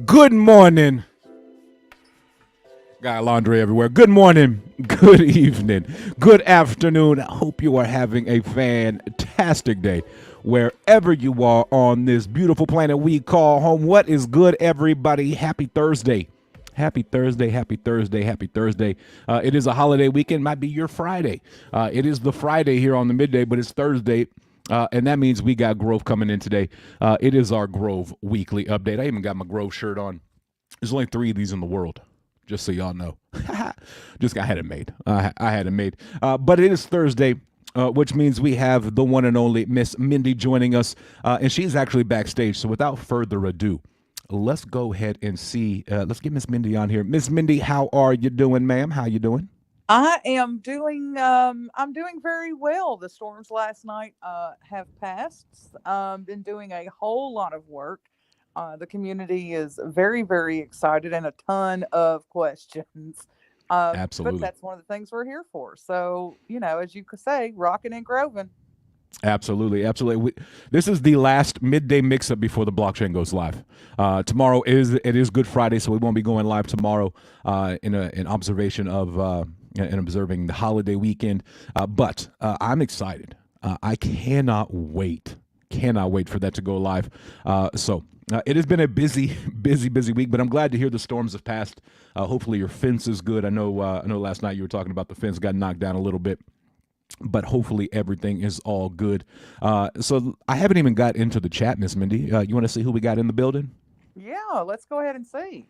Good morning. Got laundry everywhere. Good morning, good evening, good afternoon. I hope you are having a fantastic day wherever you are on this beautiful planet we call home. What is good, everybody? Happy Thursday. Happy Thursday, happy Thursday, happy Thursday. It is a holiday weekend, might be your Friday. It is the Friday here on the midday, but it's Thursday. And that means we got Grove coming in today. It is our Grove weekly update. I even got my Grove shirt on. There's only 3 of these in the world, just so y'all know. I had it made. I had it made. But it is Thursday, which means we have the one and only Miss Mindy joining us, and she's actually backstage. So without further ado, let's go ahead and see. Let's get Miss Mindy on here. Miss Mindy, how are you doing, ma'am? How you doing? I'm doing very well. The storms last night have passed. Been doing a whole lot of work. The community is very, very excited and a ton of questions. But Absolutely. that's one of the things we're here for. So, as you could say, rocking and groving. Absolutely, absolutely. This is the last midday mix-up before the blockchain goes live. Tomorrow is Good Friday, so we won't be going live tomorrow in observation of and observing the holiday weekend. But I'm excited. I cannot wait for that to go live. It has been a busy, busy week, but I'm glad to hear the storms have passed. Hopefully your fence is good. I know. Last night you were talking about the fence got knocked down a little bit, but hopefully everything is all good. So I haven't even got into the chat, Miss Mindy. You want to see who we got in the building? Yeah, let's go ahead and see.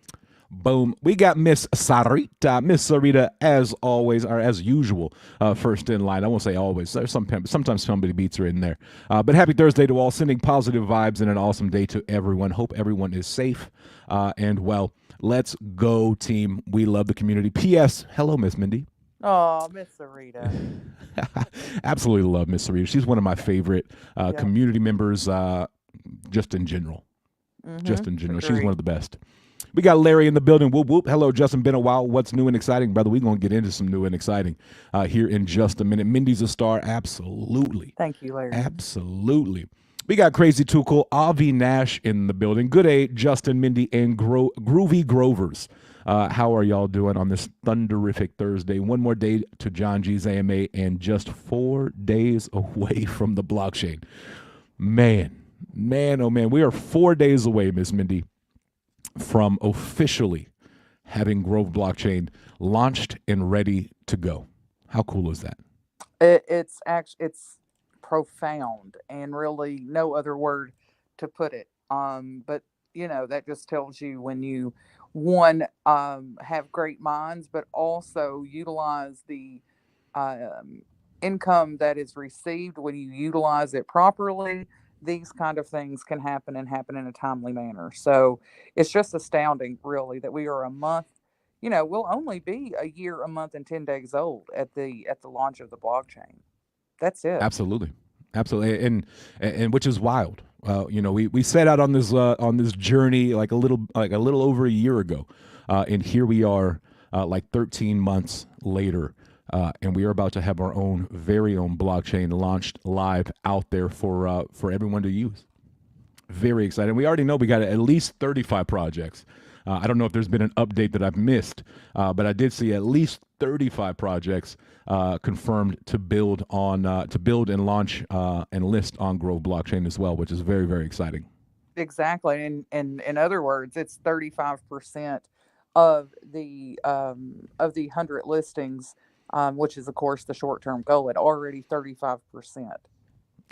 Boom. We got Miss Sarita. Miss Sarita, as always, or as usual, first in line. I won't say always. There's sometimes somebody beats her in there. But happy Thursday to all. Sending positive vibes and an awesome day to everyone. Hope everyone is safe and well. Let's go, team. We love the community. P.S. Hello, Miss Mindy. Oh, Miss Sarita. Absolutely love Miss Sarita. She's one of my favorite Yep. community members, just in general. Just in general, she's one Agree. of the best. We got Larry in the building. Whoop whoop. Hello, Justin. Been a while. What's new and exciting, brother? We're gonna get into some new and exciting here in just a minute. Mindy's a star. Absolutely, Thank you, Larry. absolutely. We got Crazy Too Cool, Avi Nash in the building. Good day, Justin, Mindy, and Groovy Grovers. How are y'all doing on this thunderific Thursday? One more day to John G's AMA and just 4 days away from the blockchain. Man, oh man. We are 4 days away, Miss Mindy, from officially having Grove blockchain launched and ready to go. How cool is that? It's profound and really no other word to put it. But that just tells you when you one have great minds, but also utilize the income that is received when you utilize it properly. These kind of things can happen and happen in a timely manner. So it's just astounding, really, that we are a month. We'll only be a year, a month, and 10 days old at the launch of the blockchain. That's it. Absolutely, absolutely, and which is wild. We set out on this journey like a little over a year ago, and here we are, like 13 months later, and we are about to have our own very own blockchain launched live out there for everyone to use. Very excited. We already know we got at least 35 projects. I don't know if there's been an update that I've missed, but I did see at least 35 projects confirmed to build and launch and list on Grove blockchain as well, which is very, very exciting. Exactly. And in other words, it's 35% of the 100 listings, which is of course the short term goal at already 35%.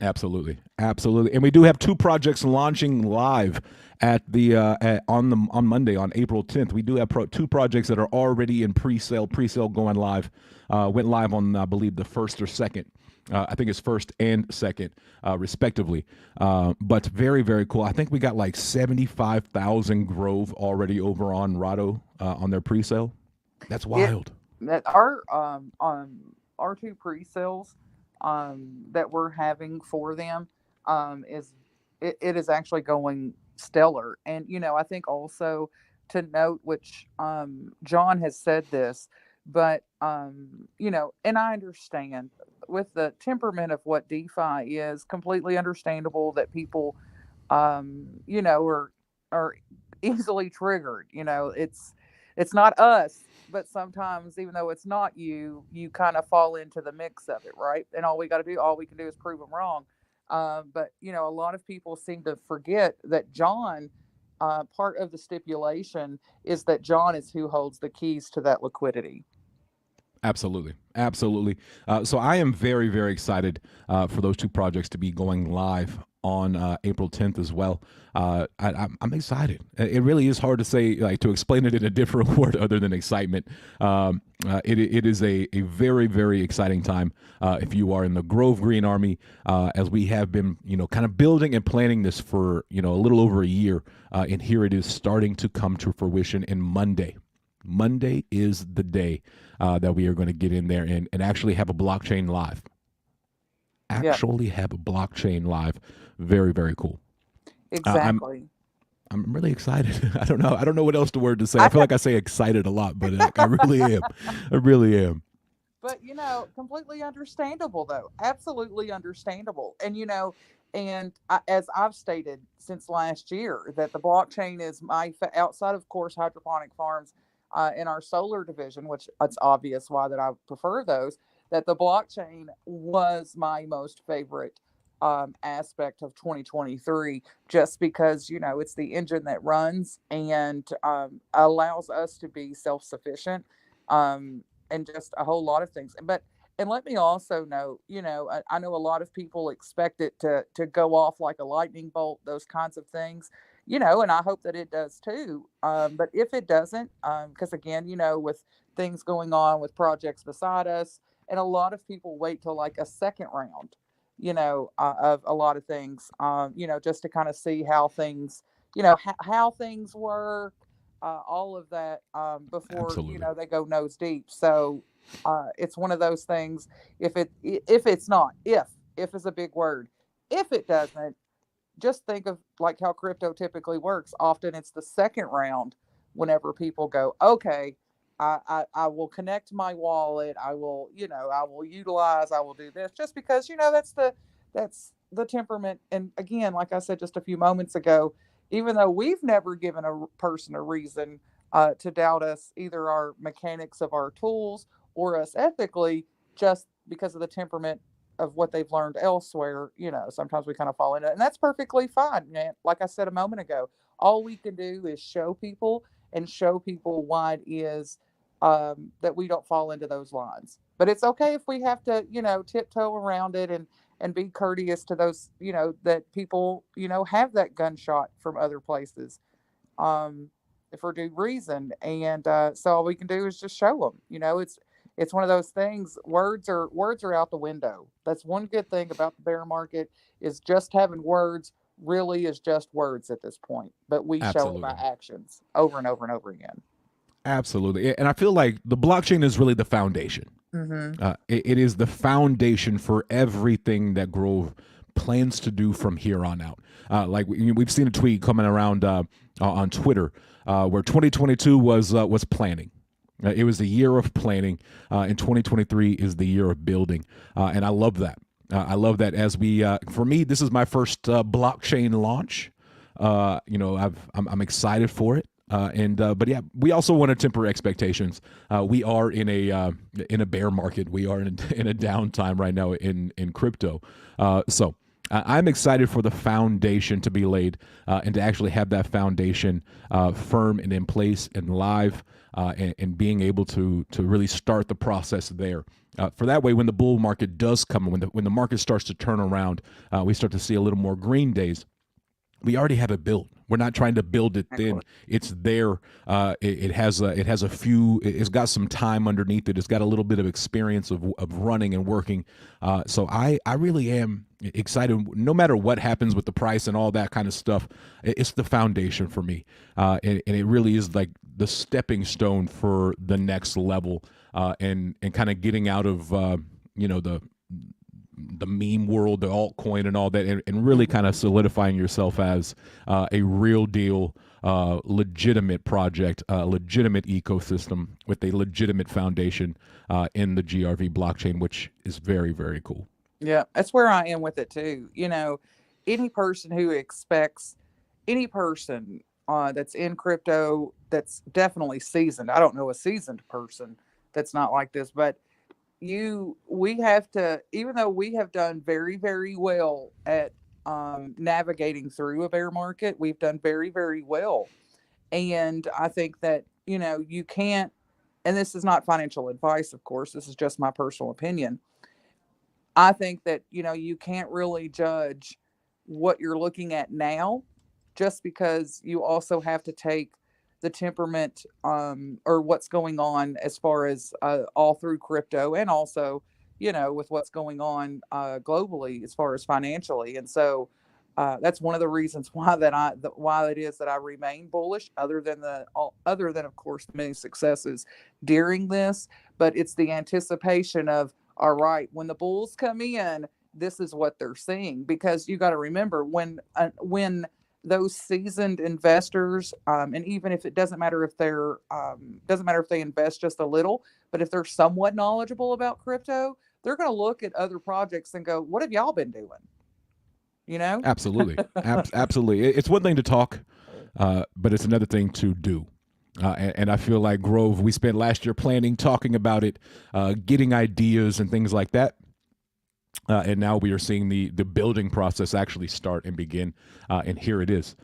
Absolutely, absolutely, and we do have 2 projects launching live on Monday on April 10th. We do have 2 projects that are already in pre-sale. Pre-sale going live, went live on I believe the first or second. I think it's first and second, respectively. But very, very cool. I think we got like 75,000 Grove already over on Rado on their pre-sale. That's It wild. that our two pre-sales that we're having for them is it is actually going stellar. And I think also to note, which John has said this, but and I understand with the temperament of what DeFi is, completely understandable that people are easily triggered. It's not us, but sometimes even though it's not you, you kind of fall into the mix of it, right? And all we can do is prove them wrong. But a lot of people seem to forget that John, part of the stipulation is that John is who holds the keys to that liquidity. Absolutely, absolutely. So I am very, very excited for those two projects to be going live on April 10th as well. I'm excited. It really is hard to say, like, to explain it in a different word other than excitement. It is a very, very exciting time if you are in the Grove Green Army, as we have been, kind of building and planning this for, a little over a year. And here it is starting to come to fruition in Monday. Monday is the day that we are going to get in there and actually have a blockchain live. Yeah, Actually have a blockchain live. Very, very cool. Uh, I'm exactly. I'm really excited. I don't know. I don't know what else the word to say. I I feel know. like I say excited a lot, but I really am. I really am. But completely understandable though. Absolutely understandable. And as I've stated since last year, that the blockchain is outside of course hydroponic farms, in our solar division, which it's obvious why that I prefer those. That the blockchain was my most favorite aspect of 2023, just because it's the engine that runs and allows us to be self-sufficient. And just a whole lot of things. And let me also know, I know a lot of people expect it to go off like a lightning bolt, those kinds of things, and I hope that it does too. But if it doesn't, because again, with things going on with projects beside us, and a lot of people wait till like a second round, of a lot of things, just to kind of see how things, how things work, all of that, before Absolutely. they go nose deep. So it's one of those things. If it's not, if is a big word. If it doesn't, just think of like how crypto typically works. Often it's the second round whenever people go, okay, I will connect my wallet. I will utilize, I will do this, just because, that's the temperament. And again, like I said just a few moments ago, even though we've never given a person a reason to doubt us, either our mechanics of our tools or us ethically, just because of the temperament of what they've learned elsewhere, sometimes we kind of fall into it. And that's perfectly fine, man. Like I said a moment ago, all we can do is show people why it is, that we don't fall into those lines. But it's okay if we have to, tiptoe around it and be courteous to those, that people, have that gunshot from other places, um, for due reason. And so all we can do is just show them. It's one of those things. Words are out the window. That's one good thing about the bear market, is just having words really is just words at this point. But we show it by Absolutely. actions over and over and over again. Absolutely. And I feel like the blockchain is really the foundation. Mm-hmm. It is the foundation for everything that Grove plans to do from here on out. Like we've seen a tweet coming around on Twitter, where 2022 was planning. It was a year of planning, and 2023 is the year of building, and I love that. I love that. As for me, this is my first blockchain launch. I'm excited for it. But yeah, we also want to temper expectations. We are in a bear market. We are in a downtime right now in crypto. So I'm excited for the foundation to be laid, and to actually have that foundation firm and in place and live, and being able to really start the process there. For that way, when the bull market does come, when the market starts to turn around, we start to see a little more green days. We already have it built. We're not trying to build it thin. Exactly. It's there. It has a few. It's got some time underneath it. It's got a little bit of experience of running and working. So I really am excited. No matter what happens with the price and all that kind of stuff, it's the foundation for me, and it really is like the stepping stone for the next level, and kind of getting out of the meme world, the altcoin, and all that, and really kind of Mm-hmm. solidifying yourself as a real deal, legitimate project, legitimate ecosystem with a legitimate foundation in the GRV blockchain, which is very, very cool. Yeah, that's where I am with it too. Any person who expects any person that's in crypto that's definitely seasoned. I don't know a seasoned person that's not like this, but we have to, even though we have done very, very well at navigating through a bear market, we've done very, very well. And I think that, you can't, and this is not financial advice, of course, this is just my personal opinion. I think that, you can't really judge what you're looking at now just because you also have to take the temperament or what's going on as far as all through crypto and also, with what's going on globally as far as financially. And so that's one of the reasons why it is that I remain bullish, other than of course the many successes during this, but it's the anticipation of, all right, when the bulls come in, this is what they're seeing. Because you got to remember when those seasoned investors, and even if it doesn't matter if they invest just a little, but if they're somewhat knowledgeable about crypto, they're going to look at other projects and go, "What have y'all been doing?" You know? Absolutely. Absolutely. It's one thing to talk, but it's another thing to do. And I feel like Grove, we spent last year planning, talking about it, getting ideas and things like that. And now we are seeing the building process actually start and begin. And here it is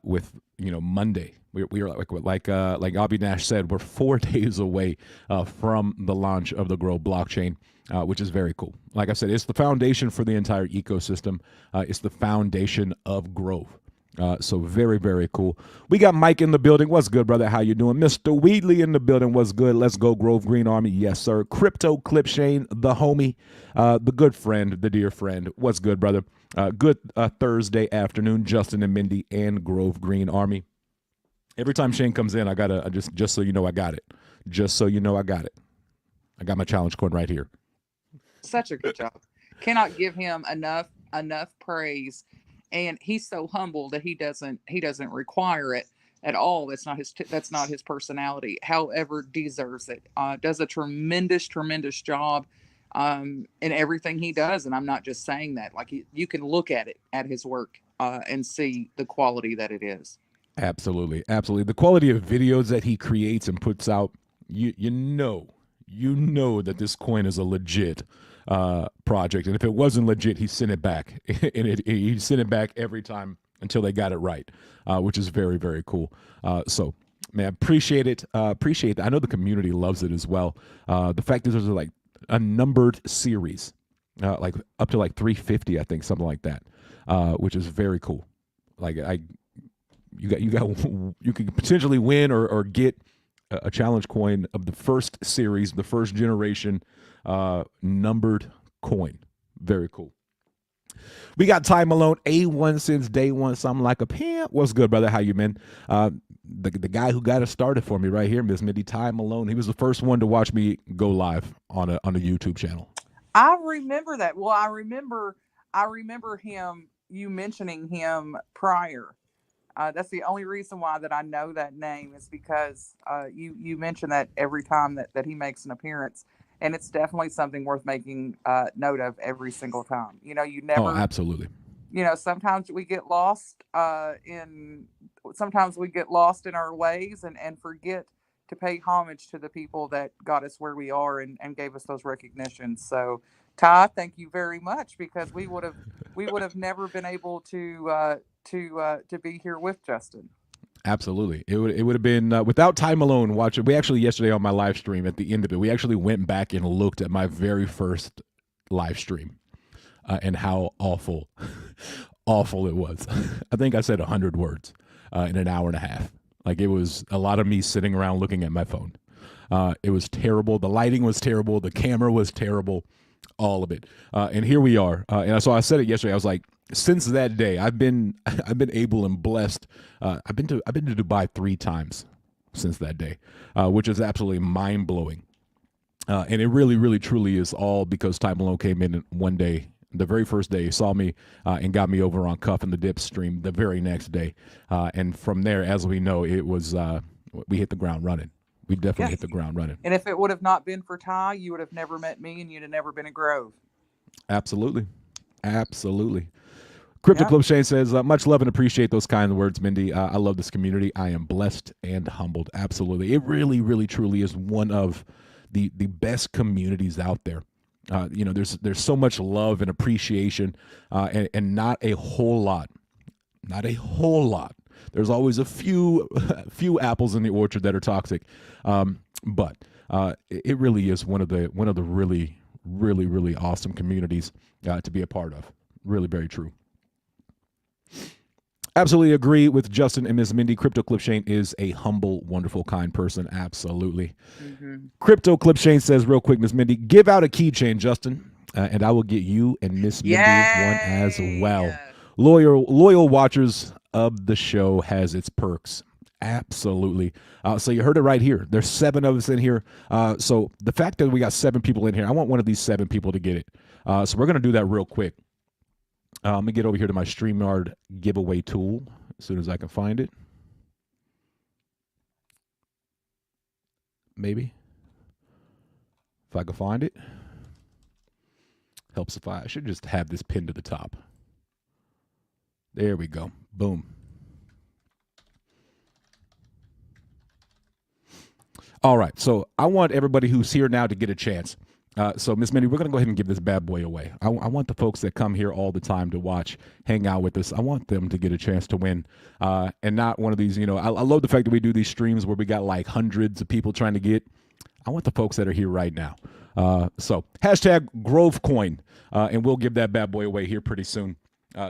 with Monday. We are like Avi Nash said, we're 4 days away from the launch of the Grove blockchain, which is very cool. Like I said, it's the foundation for the entire ecosystem. It's the foundation of Grove. So very, very cool. We got Mike in the building. What's good, brother? How you doing? Mr. Wheatley in the building. What's good? Let's go, Grove Green Army. Yes, sir. Crypto Clip Shane, the homie, the good friend, the dear friend. What's good, brother? Good Thursday afternoon, Justin and Mindy and Grove Green Army. Every time Shane comes in, I gotta just so you know I got it. Just so you know I got it. I got my challenge coin right here. Such a good job. Cannot give him enough praise, and he's so humble that he doesn't require it at all. That's not his personality. However, deserves it. Does a tremendous job in everything he does, and I'm not just saying that. Like you can look at his work and see the quality that it is. Absolutely, absolutely. The quality of videos that he creates and puts out, you know that this coin is a legit project. And if it wasn't legit, he sent it back, and he sent it back every time until they got it right, which is very, very cool. So, man, appreciate it. Appreciate that. I know the community loves it as well. The fact that there's like a numbered series, like up to like 350, I think, something like that, which is very cool. Like you could potentially win or get a challenge coin of the first series, the first generation numbered coin. Very cool. We got Ty Malone, A1 since day one. Something like a pimp. What's good, brother? How you been? The guy who got it started for me right here, Miss Mindy, Ty Malone. He was the first one to watch me go live on a YouTube channel. I remember that. Well, I remember him. You mentioning him prior. That's the only reason why that I know that name is because you mention that every time that he makes an appearance, and it's definitely something worth making note of every single time. You Oh, never. absolutely. Sometimes we get lost sometimes we get lost in our ways and forget to pay homage to the people that got us where we are and gave us those recognitions. So, Ty, thank you very much, because we would have never been able to be here with Justin. Absolutely. It would have been without Ty Malone watching. We actually yesterday on my live stream at the end of it, we actually went back and looked at my very first live stream and how awful it was. I think I said 100 words in an hour and a half. Like, it was a lot of me sitting around looking at my phone. It was terrible. The lighting was terrible. The camera was terrible. All of it. And here we are. And so I said it yesterday. I was like, since that day, I've been able and blessed. I've been to Dubai 3 times since that day, which is absolutely mind blowing. And it really, really, truly is all because Ty Malone came in one day, the very first day, saw me and got me over on Cuff and the Dip stream the very next day. And from there, as we know, it was we hit the ground running. We definitely hit the ground running. And if it would have not been for Ty, you would have never met me, and you'd have never been a Grove. Absolutely. Absolutely. Crypto Yeah. Club Shane says, much love and appreciate those kind words, Mindy. I love this community. I am blessed and humbled. Absolutely. It really, really, truly is one of the best communities out there. There's so much love and appreciation, and not a whole lot. Not a whole lot. There's always a few few apples in the orchard that are toxic, but it really is one of the really, really, really awesome communities to be a part of. Really, very true. Absolutely agree with Justin and Ms. Mindy. Crypto Clip Shane is a humble, wonderful, kind person. Absolutely. Crypto Clip Shane says, real quick, Ms. Mindy, give out a keychain, Justin, and I will get you and Miss Mindy one as well. Loyal watchers of the show has its perks. Absolutely. So you heard it right here. There's 7 of us in here. So the fact that we got 7 people in here, I want one of these 7 people to get it. So we're going to do that real quick. Let me get over here to my StreamYard giveaway tool as soon as I can find it. Maybe. If I can find it. Helps if I should just have this pinned to the top. There we go. Boom. All right. So I want everybody who's here now to get a chance. So, Miss Mindy, we're going to go ahead and give this bad boy away. I want the folks that come here all the time to watch, hang out with us. I want them to get a chance to win, and not one of these, I love the fact that we do these streams where we got like hundreds of people trying to get. I want the folks that are here right now. So, hashtag GroveCoin, and we'll give that bad boy away here pretty soon.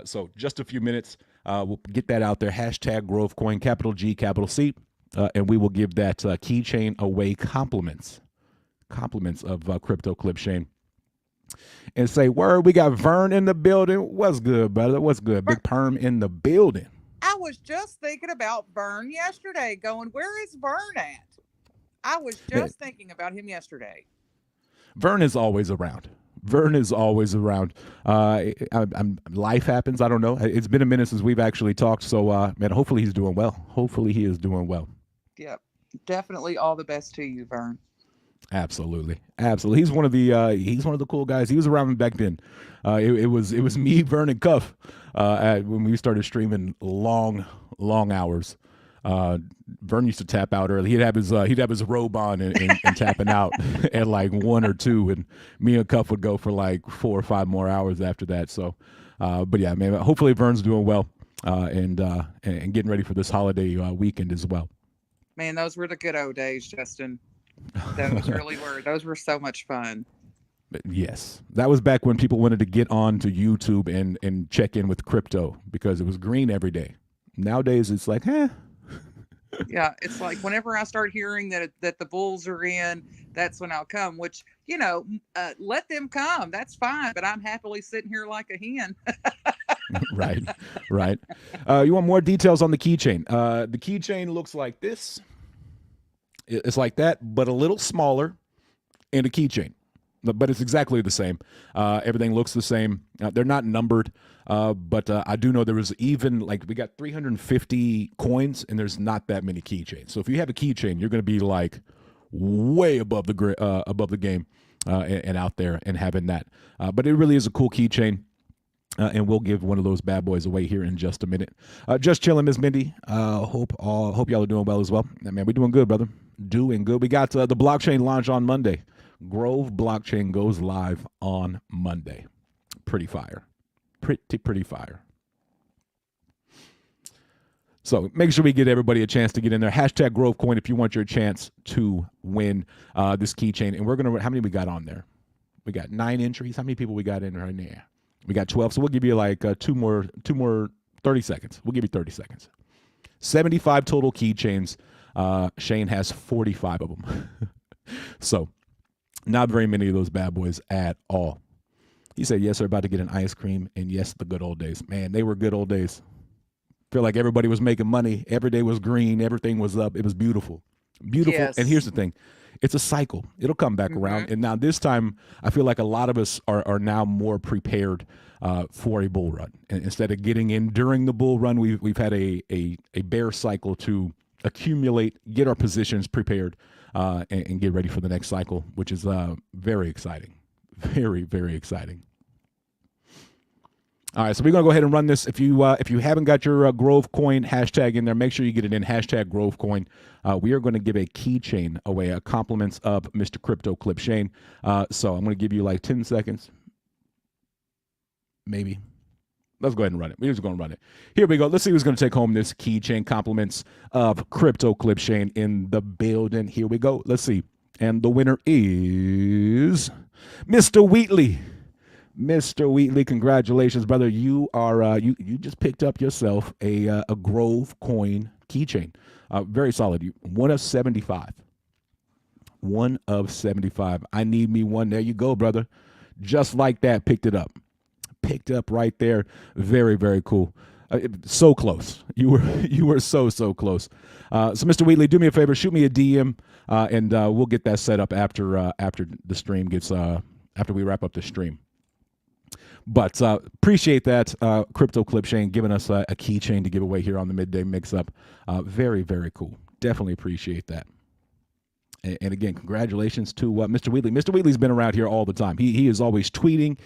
So, just a few minutes, we'll get that out there. Hashtag GroveCoin, capital G, capital C, and we will give that keychain away compliments of Crypto Clip Shane. And say, word, we got Vern in the building. What's good, brother? What's good? Big Perm in the building. I was just thinking about Vern yesterday, going, where is Vern at? I was just thinking about him yesterday. Vern is always around. Life happens. I don't know. It's been a minute since we've actually talked. So, man, hopefully he's doing well. Hopefully he is doing well. Yep. Definitely all the best to you, Vern. Absolutely. He's one of the cool guys. He was around back then. It was me, Vern, and Cuff when we started streaming long hours. Vern used to tap out early. He'd have his robe on and tapping out at like 1 or 2, and me and Cuff would go for like 4 or 5 more hours after that. So, but yeah, man. Hopefully Vern's doing well and getting ready for this holiday weekend as well. Man, those were the good old days, Justin. Those really were. Those were so much fun. Yes. That was back when people wanted to get on to YouTube and check in with crypto because it was green every day. Nowadays, it's like, Yeah, it's like whenever I start hearing that the bulls are in, that's when I'll come, which, let them come. That's fine. But I'm happily sitting here like a hen. Right. You want more details on the keychain? The keychain looks like this. It's like that, but a little smaller, and a keychain. But it's exactly the same. Everything looks the same. They're not numbered, but I do know there was even, like, we got 350 coins, and there's not that many keychains. So if you have a keychain, you're going to be, like, way above the game and out there and having that. But it really is a cool keychain. And we'll give one of those bad boys away here in just a minute. Just chilling, Miss Mindy. Hope y'all are doing well as well. Man, we're doing good, brother. Doing good. We got the blockchain launch on Monday. Grove blockchain goes live on Monday. Pretty fire. Pretty fire. So make sure we get everybody a chance to get in there. Hashtag GroveCoin if you want your chance to win this keychain. And we're gonna. How many we got on there? We got 9 entries. How many people we got in right there? We got 12, so we'll give you like two more 30 seconds. We'll give you 30 seconds. 75 total keychains. Shane has 45 of them. So not very many of those bad boys at all. He said, yes, they're about to get an ice cream, and yes, the good old days. Man, they were good old days. Feel like everybody was making money. Every day was green. Everything was up. It was beautiful. Yes. And here's the thing. It's a cycle. It'll come back around. And now this time, I feel like a lot of us are now more prepared for a bull run. And instead of getting in during the bull run, we've had a bear cycle to accumulate, get our positions prepared, and get ready for the next cycle, which is very exciting. Very, very exciting. All right, so we're gonna go ahead and run this. If you haven't got your GroveCoin hashtag in there, make sure you get it in hashtag GroveCoin. We are going to give a keychain away, compliments of Mr. Crypto Clip Shane. So I'm going to give you like 10 seconds, maybe. Let's go ahead and run it. We're just going to run it. Here we go. Let's see who's going to take home this keychain. Compliments of Crypto Clip Shane in the building. Here we go. Let's see. And the winner is Mr. Wheatley. Mr. Wheatley, congratulations, brother. You are you just picked up yourself a GroveCoin keychain. Very solid. One of 75. One of 75. I need me one. There you go, brother. Just like that, picked it up. Picked up right there. Very, very cool. So close. You were so close. So Mr. Wheatley, do me a favor, shoot me a DM, and we'll get that set up after the stream gets after we wrap up the stream. But appreciate that, Crypto Clip Shane, giving us a keychain to give away here on the Midday Mix-Up. Very, very cool. Definitely appreciate that. And again, congratulations to Mr. Wheatley. Mr. Wheatley's been around here all the time. He is always tweeting.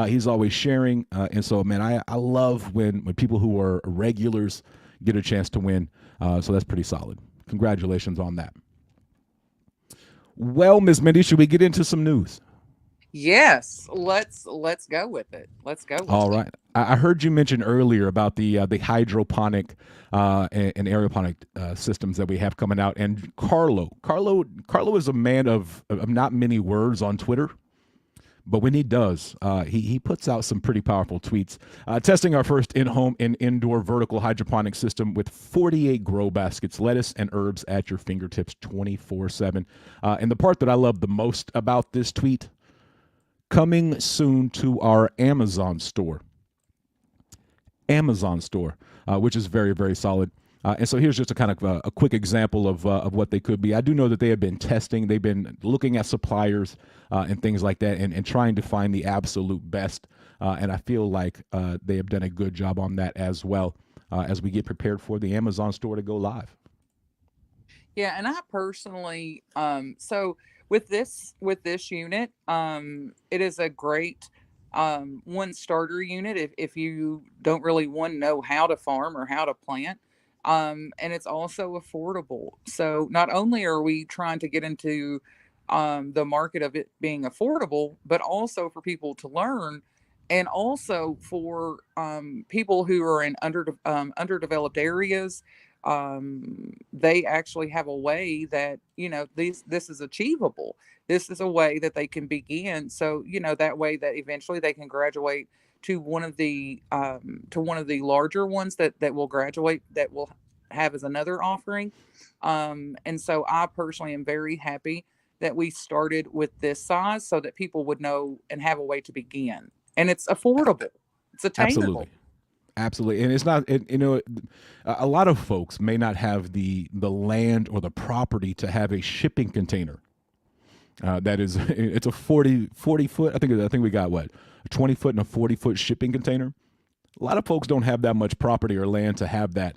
He's always sharing. And so, man, I love when people who are regulars get a chance to win. So that's pretty solid. Congratulations on that. Well, Ms. Mindy, should we get into some news? Yes, let's go with it. Let's go with All it. right. I heard you mention earlier about the hydroponic and aeroponic systems that we have coming out. And Carlo is a man of not many words on Twitter, but when he does, he puts out some pretty powerful tweets. Testing our first in-home and indoor vertical hydroponic system with 48 grow baskets, lettuce and herbs at your fingertips 24/7. And the part that I love the most about this tweet: coming soon to our Amazon store, which is very, very solid. And so here's just a kind of a quick example of what they could be. I do know that they have been testing. They've been looking at suppliers and things like that and trying to find the absolute best. And I feel like they have done a good job on that as well as we get prepared for the Amazon store to go live. Yeah, and I personally, so with this unit, it is a great one starter unit if you don't really know how to farm or how to plant. And it's also affordable. So not only are we trying to get into the market of it being affordable, but also for people to learn, and also for people who are in underdeveloped areas. They actually have a way that this is achievable. This is a way that they can begin. So that way that eventually they can graduate to one of the larger ones that will graduate, that will have as another offering. And so I personally am very happy that we started with this size so that people would know and have a way to begin. And it's affordable. It's attainable. Absolutely. And it's not, a lot of folks may not have the land or the property to have a shipping container. That is, it's a 40 foot. I think we got what, a 20 foot and a 40-foot shipping container. A lot of folks don't have that much property or land to have that.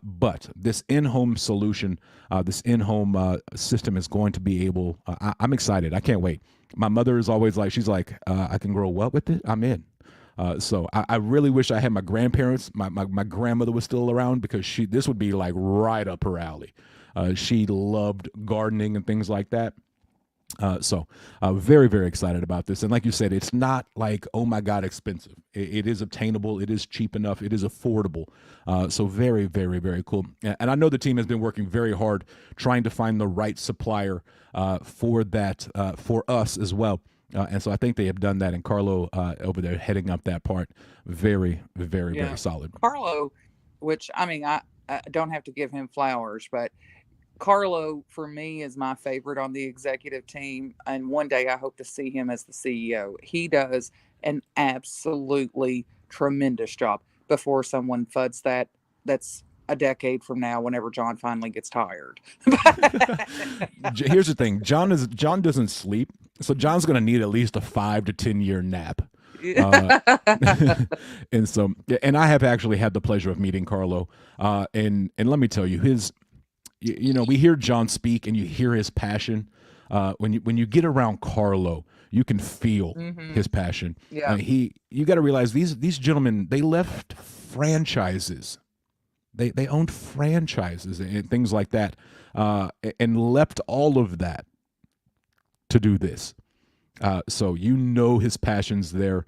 But this in-home solution, this in-home system is going to be able, I'm excited. I can't wait. My mother is always like, she's like, I can grow what with it? I'm in. So I really wish I had my grandparents. My grandmother was still around, because this would be like right up her alley. She loved gardening and things like that. So very, very excited about this. And like you said, it's not like, oh my God, expensive. It is obtainable. It is cheap enough. It is affordable. So very, very, very cool. And I know the team has been working very hard trying to find the right supplier for that, for us as well. And so I think they have done that. And Carlo over there heading up that part, very, very, very solid. Carlo, which I don't have to give him flowers, but Carlo for me is my favorite on the executive team. And one day I hope to see him as the CEO. He does an absolutely tremendous job. Before someone fuds that's a decade from now, whenever John finally gets tired. Here's the thing. John doesn't sleep. So John's going to need at least a 5 to 10 year nap. And I have actually had the pleasure of meeting Carlo. And let me tell you, we hear John speak and you hear his passion. When you get around Carlo, You can feel Mm-hmm. his passion. Yeah. You got to realize these gentlemen, they left franchises. They owned franchises and things like that, and left all of that to do this. So you know his passion's there.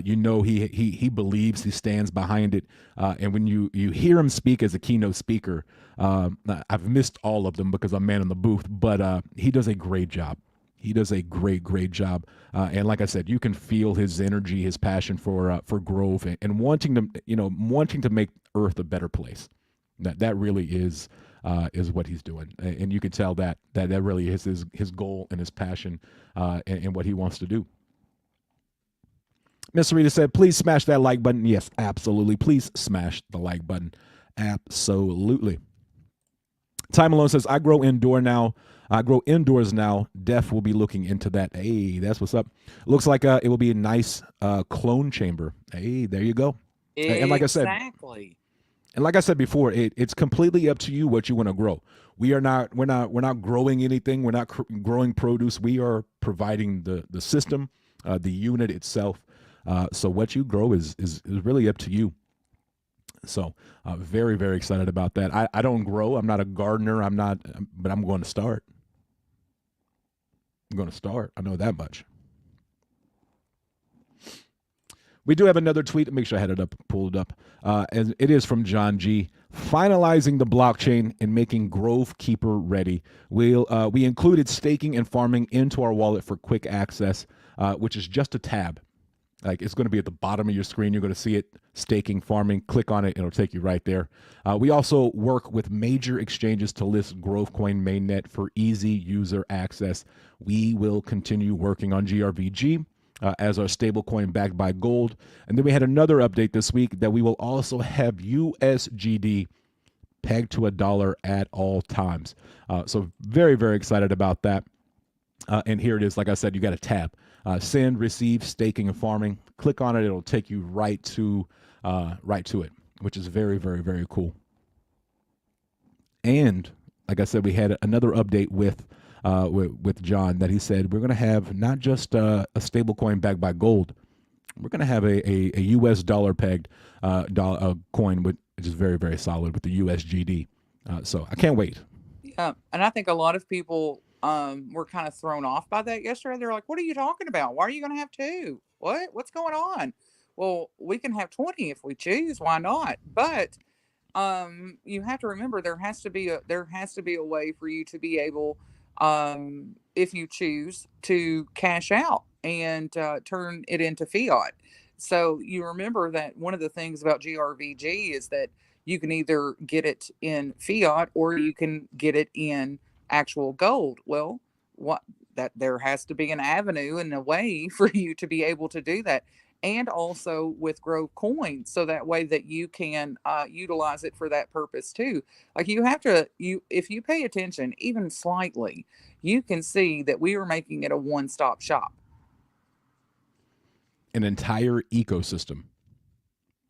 You know he believes, he stands behind it. And when you hear him speak as a keynote speaker, I've missed all of them because I'm man in the booth, but he does a great job. He does a great job. And like I said, you can feel his energy, his passion for Grove, and wanting to make Earth a better place. That really is what he's doing, and you can tell that really is his goal and his passion, and what he wants to do. Miss Rita said, "Please smash that like button." Yes, absolutely. Please smash the like button. Absolutely. Ty Malone says, "I grow indoor now. I grow indoors now. Def will be looking into that." Hey, that's what's up. Looks like it will be a nice clone chamber. Hey, there you go. And like I said, Exactly. before, it's completely up to you what you want to grow. We're not growing anything. We're not growing produce. We are providing the system, the unit itself. So what you grow is really up to you. So very excited about that. I don't grow. I'm not a gardener. I'm not, but I'm going to start. I'm going to start. I know that much. We do have another tweet. Make sure I had it up, pulled up. And it is from John G. Finalizing the blockchain and making Grove Keeper ready. We included staking and farming into our wallet for quick access, which is just a tab. Like, it's going to be at the bottom of your screen. You're going to see it, staking, farming. Click on it. It'll take you right there. We also work with major exchanges to list GroveCoin mainnet for easy user access. We will continue working on GRVG as our stablecoin backed by gold. And then we had another update this week that we will also have USGD pegged to $1 at all times. So very excited about that. And here it is. Like I said, you got a tab. Send, receive, staking, and farming. Click on it. It'll take you right to it, which is very cool. And like I said, we had another update with John that he said we're going to have not just a stable coin backed by gold. We're going to have a U.S. dollar pegged coin, which is very solid with the USGD. So I can't wait. Yeah, and I think a lot of people were kind of thrown off by that yesterday. They're like, "What are you talking about? Why are you going to have two? What's going on?" Well, we can have 20 if we choose. Why not? But you have to remember there has to be a way for you to be able, if you choose to cash out and turn it into fiat. So you remember that one of the things about GRVG is that you can either get it in fiat or you can get it in actual gold. Well, what that there has to be an avenue and a way for you to be able to do that, and also with GroveCoin, so that way that you can utilize it for that purpose too. Like, you have to, you if you pay attention even slightly, you can see that we are making it a one-stop shop. An entire ecosystem.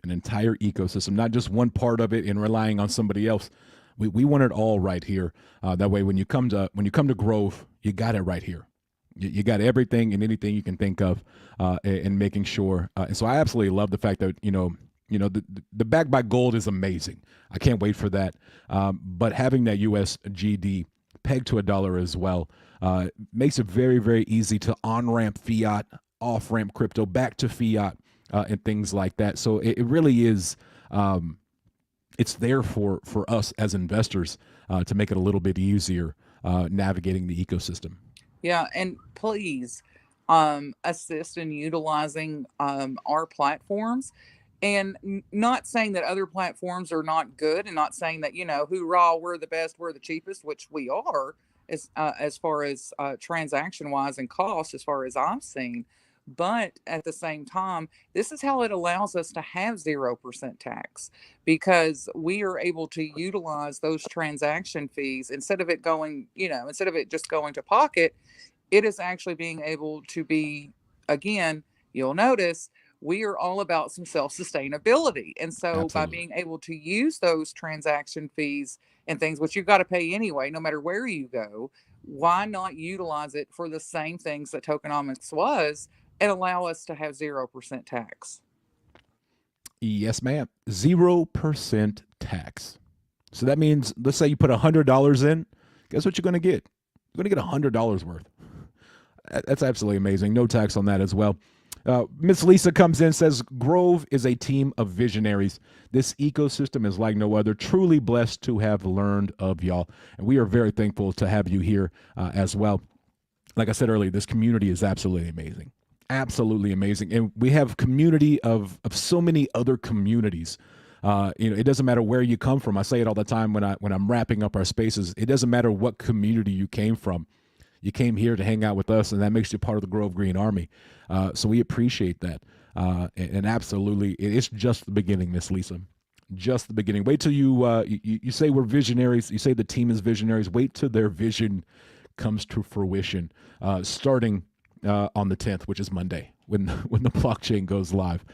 An entire ecosystem, not just one part of it and relying on somebody else. We want it all right here. That way, when you come to Grove, you got it right here. You got everything and anything you can think of, and making sure. And so I absolutely love the fact that the back by gold is amazing. I can't wait for that. But having that USGD pegged to $1 as well makes it very easy to on ramp fiat, off ramp crypto back to fiat, and things like that. So it really is. It's there for us as investors to make it a little bit easier navigating the ecosystem. Yeah, and please assist in utilizing our platforms. And not saying that other platforms are not good, and not saying that, hoorah, we're the best, we're the cheapest, which we are, as far as transaction wise and cost, as far as I've seen. But at the same time, this is how it allows us to have 0% tax, because we are able to utilize those transaction fees instead of it going, instead of it just going to pocket. It is actually being able to be, again, you'll notice we are all about some self sustainability. And so by Absolutely. being able to use those transaction fees and things, which you've got to pay anyway, no matter where you go, why not utilize it for the same things that tokenomics was and allow us to have 0% tax? Yes, ma'am. 0% tax. So that means, let's say you put $100 in. Guess what you're going to get? You're going to get $100 worth. That's absolutely amazing. No tax on that as well. Miss Lisa comes in and says, Grove is a team of visionaries. This ecosystem is like no other. Truly blessed to have learned of y'all. And we are very thankful to have you here as well. Like I said earlier, this community is absolutely amazing. Absolutely amazing. And we have community of so many other communities. It doesn't matter where you come from. I say it all the time when I'm wrapping up our spaces. It doesn't matter what community you came from. You came here to hang out with us, and that makes you part of the Grove Green Army. So we appreciate that. And absolutely, it's just the beginning, Miss Lisa. Just the beginning. Wait till you say we're visionaries. You say the team is visionaries. Wait till their vision comes to fruition, starting on the 10th, which is Monday, when the blockchain goes live.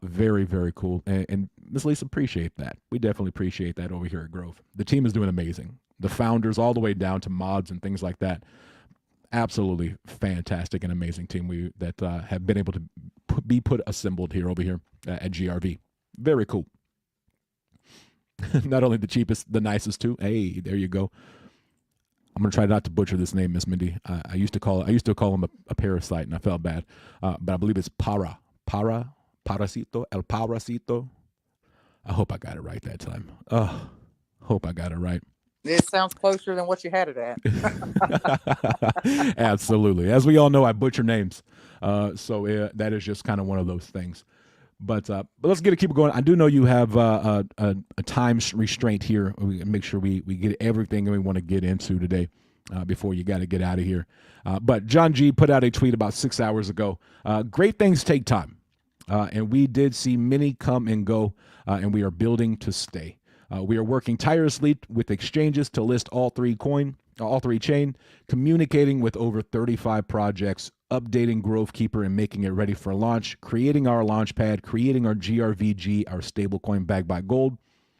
Very, very cool. And Miss Lisa, appreciate that. We definitely appreciate that over here at Grove. The team is doing amazing. The founders, all the way down to mods and things like that. Absolutely fantastic and amazing team that have been able to be assembled over here at GRV. Very cool. Not only the cheapest, the nicest too. Hey, there you go. I'm gonna try not to butcher this name, Miss Mindy. I used to call him a parasite, and I felt bad. But I believe it's parasito, el parasito. I hope I got it right that time. Hope I got it right. It sounds closer than what you had it at. Absolutely. As we all know, I butcher names. So that is just kind of one of those things. But let's keep it going. I do know you have a time restraint here. We make sure we get everything we want to get into today before you got to get out of here. But John G put out a tweet about 6 hours ago. Great things take time. And we did see many come and go, and we are building to stay. We are working tirelessly with exchanges to list all three chain, communicating with over 35 projects, updating GroveKeeper and making it ready for launch, creating our launch pad, creating our GRVG, our stablecoin backed by gold,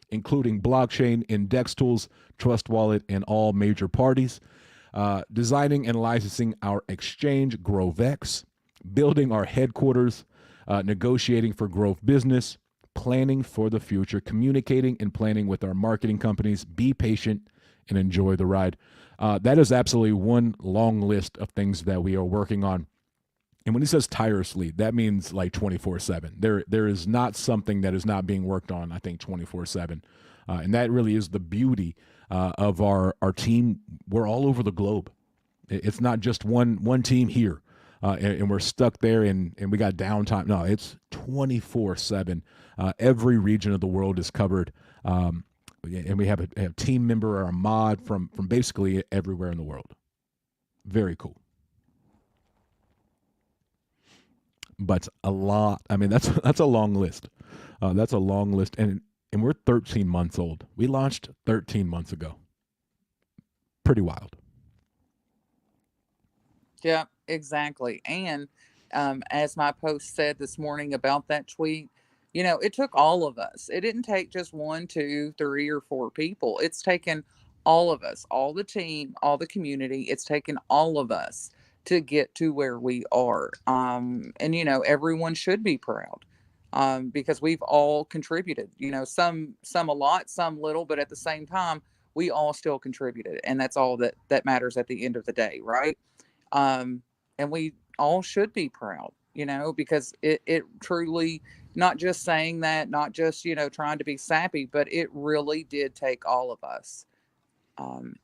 including blockchain, index tools, trust wallet, and all major parties, designing and licensing our exchange, GroveX, building our headquarters, negotiating for Grove Business, planning for the future, communicating and planning with our marketing companies. Be patient and enjoy the ride. That is absolutely one long list of things that we are working on. And when he says tirelessly, that means like 24/7. There is not something that is not being worked on, I think, 24/7. And that really is the beauty of our team. We're all over the globe. It's not just one team here. And we're stuck there and we got downtime. No, it's 24/7. Every region of the world is covered. And we have a team member or a mod from basically everywhere in the world. Very cool. But a lot, I mean, that's a long list. That's a long list. And we're 13 months old. We launched 13 months ago. Pretty wild. Yeah, exactly. And as my post said this morning about that tweet, it took all of us. It didn't take just one, two, three, or four people. It's taken all of us, all the team, all the community. It's taken all of us to get to where we are. And everyone should be proud. Because we've all contributed, some a lot, some little, but at the same time, we all still contributed. And that's all that matters at the end of the day, right? um, and we all should be proud, because it truly, not just saying that, not just trying to be sappy, but it really did take all of us. um,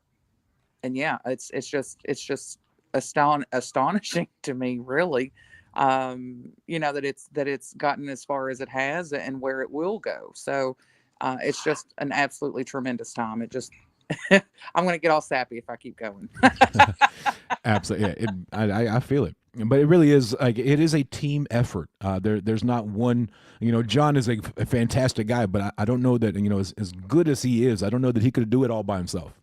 and yeah, it's just astonishing to me, really. That it's gotten as far as it has and where it will go. So it's just an absolutely tremendous time. It just I'm going to get all sappy if I keep going. Absolutely. Yeah, I feel it. But it really is like it is a team effort. There's not one. John is a fantastic guy, but I don't know that as good as he is, I don't know that he could do it all by himself.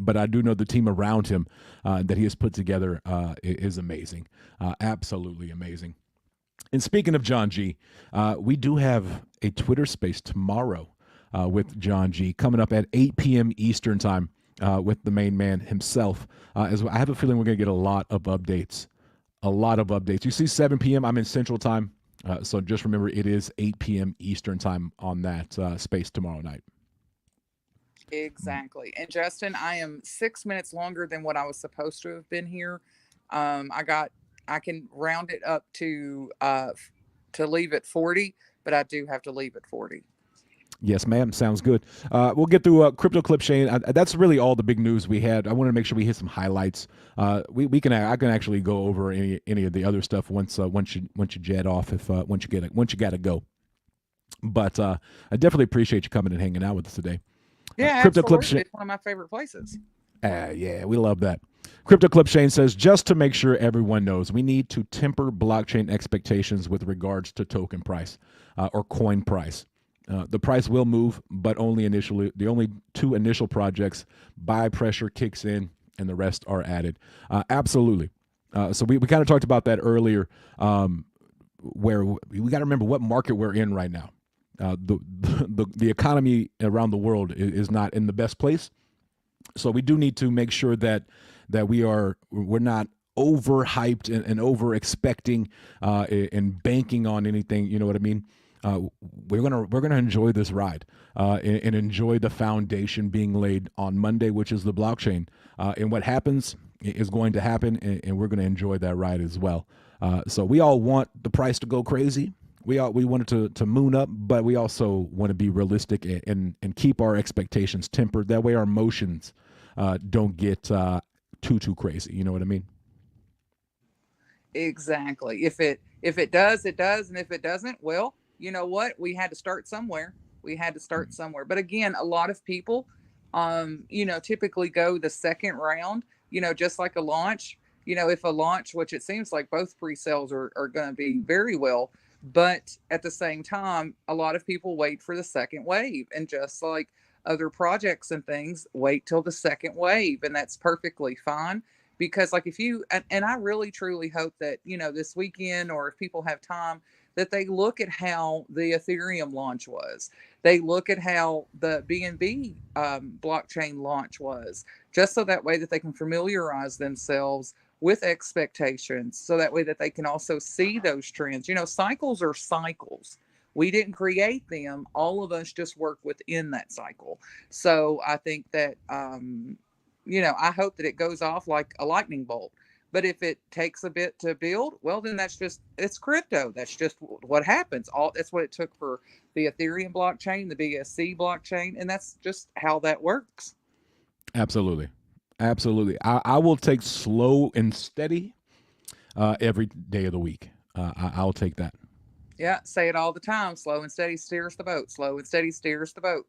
But I do know the team around him that he has put together is amazing, absolutely amazing. And speaking of John G, we do have a Twitter space tomorrow with John G coming up at 8 p.m. Eastern time with the main man himself. As I have a feeling we're going to get a lot of updates. A lot of updates. You see 7 p.m. I'm in Central Time. So just remember it is 8 p.m. Eastern time on that space tomorrow night. Exactly. And Justin, I am 6 minutes longer than what I was supposed to have been here. I got, I can round it up to leave at 40, but I do have to leave at 40. Yes, ma'am. Sounds good. We'll get through crypto clip, Shane. That's really all the big news we had. I want to make sure we hit some highlights. We can I can actually go over any of the other stuff once you jet off if once you got to go. But I definitely appreciate you coming and hanging out with us today. Yeah, Crypto clip, absolutely. It's one of my favorite places. yeah, we love that. Crypto Clip Shane says, just to make sure everyone knows, we need to temper blockchain expectations with regards to token price or coin price. The price will move, but only initially. The only two initial projects, buy pressure kicks in, and the rest are added. Absolutely. So we kind of talked about that earlier, where we got to remember what market we're in right now. The economy around the world is not in the best place. So we do need to make sure that we're not overhyped and over expecting and banking on anything. You know what I mean? We're gonna enjoy this ride and enjoy the foundation being laid on Monday, which is the blockchain. And what happens is going to happen, and we're gonna enjoy that ride as well. So we all want the price to go crazy. We want it to moon up, but we also want to be realistic and keep our expectations tempered. That way, our emotions don't get too crazy. You know what I mean? Exactly. If it does, it does, and if it doesn't, well, you know what? We had to start somewhere. We had to start somewhere. But again, a lot of people, typically go the second round. Just like a launch. If a launch, which it seems like both pre-sales are going to be very well, but at the same time, a lot of people wait for the second wave, and just like other projects and things, wait till the second wave, and that's perfectly fine because like if you and I really truly hope that this weekend, or if people have time, that they look at how the Ethereum launch was, they look at how the BNB blockchain launch was, just so that way that they can familiarize themselves with expectations, so that way that they can also see those trends. Cycles are cycles. We didn't create them. All of us just work within that cycle. So I think that I hope that it goes off like a lightning bolt. But if it takes a bit to build, well, then it's crypto. That's just what happens. That's what it took for the Ethereum blockchain, the BSC blockchain, and that's just how that works. Absolutely, absolutely. I will take slow and steady every day of the week. I'll take that. Yeah, say it all the time. Slow and steady steers the boat. Slow and steady steers the boat.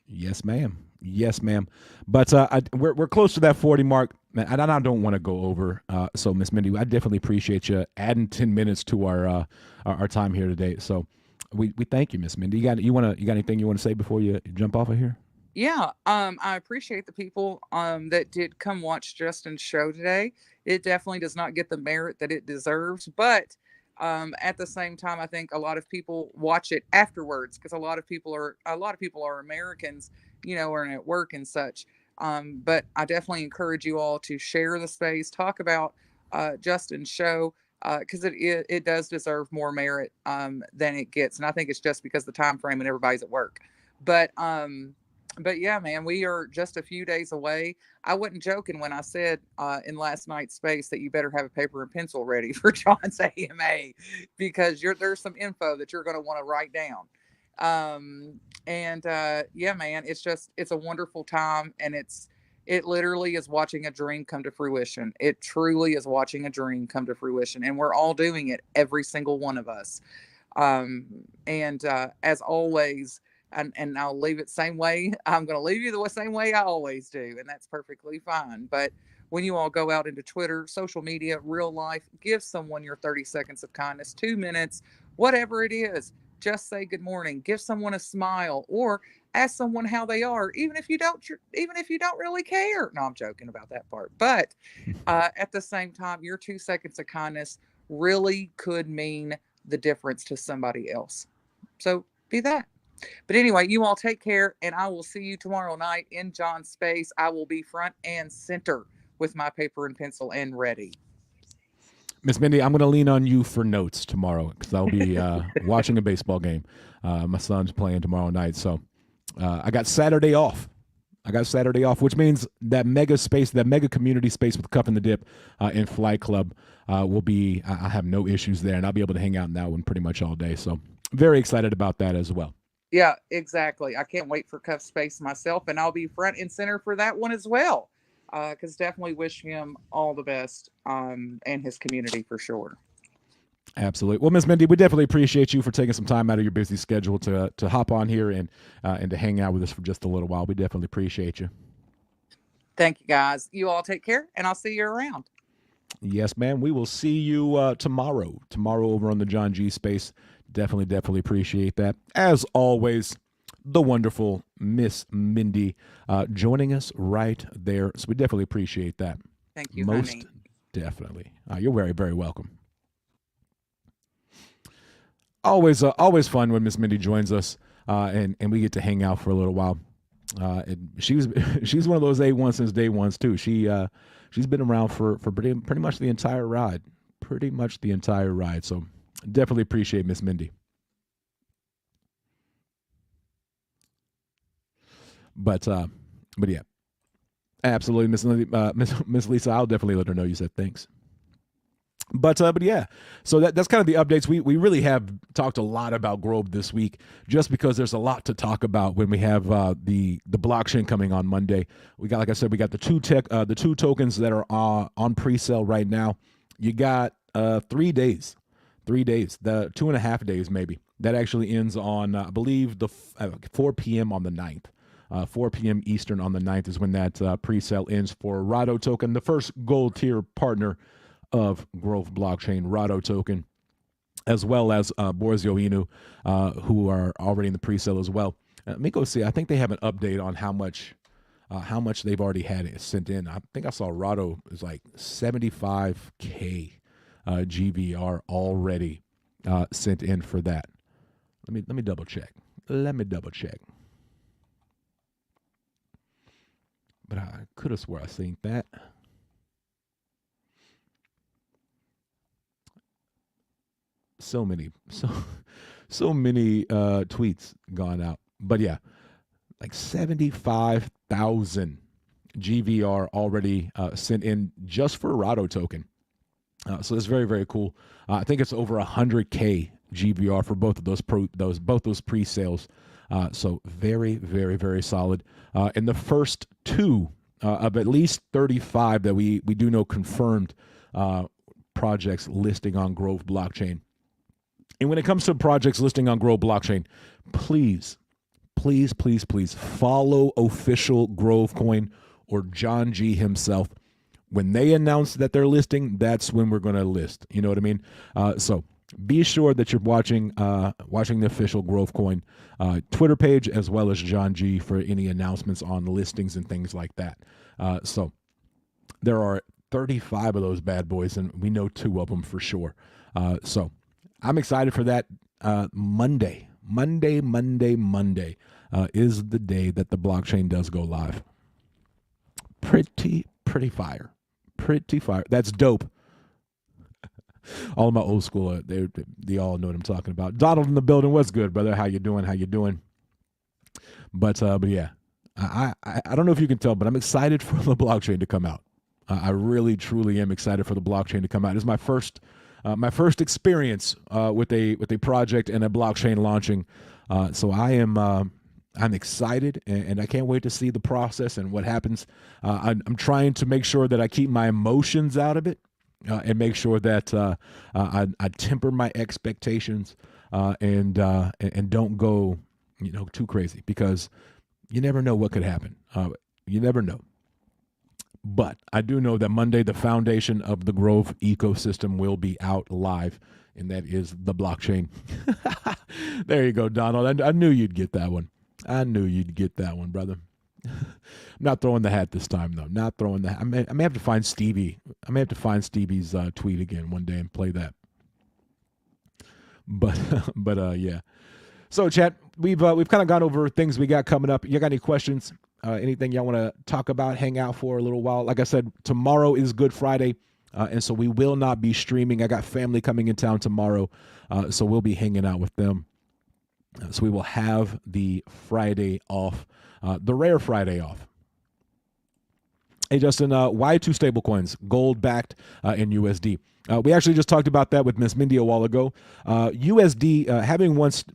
Yes, ma'am. Yes, ma'am. But we're close to that 40 mark, and I don't want to go over. So, Miss Mindy, I definitely appreciate you adding 10 minutes to our time here today. So, we thank you, Miss Mindy. You got anything you want to say before you jump off of here? Yeah, I appreciate the people that did come watch Justin's show today. It definitely does not get the merit that it deserves, but at the same time, I think a lot of people watch it afterwards because a lot of people are Americans, are at work and such. But I definitely encourage you all to share the space, talk about Justin's show because it does deserve more merit than it gets, and I think it's just because the time frame and everybody's at work. But yeah, man, we are just a few days away. I wasn't joking when I said in last night's space that you better have a paper and pencil ready for John's AMA because there's some info that you're going to want to write down. And yeah, man, it's a wonderful time, and it literally is watching a dream come to fruition. It truly is watching a dream come to fruition, and we're all doing it, every single one of us. And as always, and I'll leave it same way. I'm going to leave you the same way I always do, and that's perfectly fine. But when you all go out into Twitter, social media, real life, give someone your 30 seconds of kindness, 2 minutes, whatever it is. Just say good morning. Give someone a smile, or ask someone how they are, even if you don't really care. No, I'm joking about that part. But at the same time, your 2 seconds of kindness really could mean the difference to somebody else. So be that. But anyway, you all take care, and I will see you tomorrow night in John's space. I will be front and center with my paper and pencil and ready. Miss Mindy, I'm going to lean on you for notes tomorrow because I'll be watching a baseball game. My son's playing tomorrow night, so I got Saturday off. Which means that mega space, that mega community space with Cup and the Dip and Flight Club will be, I have no issues there, and I'll be able to hang out in that one pretty much all day. So very excited about that as well. Yeah, exactly. I can't wait for Cuff Space myself, and I'll be front and center for that one as well. Because definitely wish him all the best and his community for sure. Absolutely. Well, Ms. Mindy, we definitely appreciate you for taking some time out of your busy schedule to hop on here and to hang out with us for just a little while. We definitely appreciate you. Thank you, guys. You all take care, and I'll see you around. Yes, ma'am. We will see you tomorrow. Tomorrow over on the John G Space. Definitely appreciate that. As always, the wonderful Miss Mindy joining us right there. So we definitely appreciate that. Thank you, Most honey. definitely. You're very, very welcome. Always fun when Miss Mindy joins us and we get to hang out for a little while. She's one of those A1 since day ones too. She's been around for pretty much the entire ride. So definitely appreciate Miss Mindy. But yeah, absolutely, Miss Lisa. I'll definitely let her know you said thanks. But yeah, so that's kind of the updates. We really have talked a lot about Grove this week, just because there's a lot to talk about when we have the blockchain coming on Monday. We got, like I said, we got the two tokens that are on pre-sale right now. You got 3 days, the 2.5 days maybe. That actually ends on I believe the 4 p.m. on the 9th. 4 p.m. Eastern on the 9th is when that pre-sale ends for Rado token, the first gold tier partner of Grove blockchain, Rado token, as well as Borzio Inu, who are already in the pre-sale as well. Let me go see. I think they have an update on how much they've already had it sent in. I think I saw Rado is like 75K GVR already sent in for that. Let me double check. But I could have swore I seen that. So many tweets gone out. But yeah, like 75,000 GVR already sent in just for Rado token. So that's very, very cool. I think it's over 100K GVR for both of those pre-sales. So very, very, very solid. And the first two of at least 35 that we do know confirmed projects listing on Grove blockchain. And when it comes to projects listing on Grove blockchain, please follow official GroveCoin or John G himself. When they announce that they're listing, that's when we're going to list. You know what I mean? So be sure that you're watching the official GroveCoin Twitter page, as well as John G for any announcements on listings and things like that. So there are 35 of those bad boys, and we know 2 of them for sure. So I'm excited for that. Monday is the day that the blockchain does go live. Pretty fire. That's dope. All of my old school, they all know what I'm talking about. Donald in the building. What's good, brother? How you doing? But yeah, I don't know if you can tell, but I'm excited for the blockchain to come out. I really, truly am excited for the blockchain to come out. It's my first experience with a project and a blockchain launching. So I'm excited, and I can't wait to see the process and what happens. I'm trying to make sure that I keep my emotions out of it and make sure that I temper my expectations and don't go too crazy, because you never know what could happen. You never know. But I do know that Monday, the foundation of the Grove ecosystem will be out live, and that is the blockchain. There you go, Donald. I knew you'd get that one. Brother. I'm not throwing the hat this time, though. Not throwing the hat. I may have to find Stevie. I may have to find Stevie's tweet again one day and play that. But yeah. So, chat, we've kind of gone over things we got coming up. You got any questions? Anything y'all want to talk about? Hang out for a little while. Like I said, tomorrow is Good Friday, and so we will not be streaming. I got family coming in town tomorrow, so we'll be hanging out with them. So we will have the Friday off, the rare Friday off. Hey, Justin, why two stablecoins, gold backed in USD? We actually just talked about that with Miss Mindy a while ago. USD, having once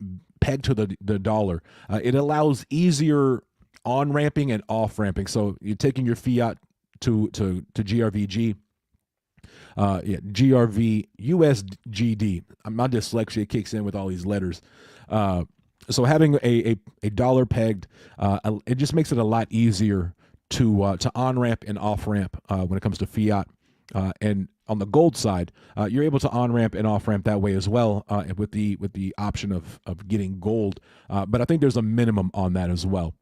pegged to the dollar, it allows easier on ramping and off ramping. So you're taking your fiat to GRVG. GRV USGD. My dyslexia kicks in with all these letters. So having a dollar pegged, it just makes it a lot easier to on ramp and off ramp when it comes to fiat. And on the gold side, you're able to on ramp and off ramp that way as well, with the option of getting gold. But I think there's a minimum on that as well.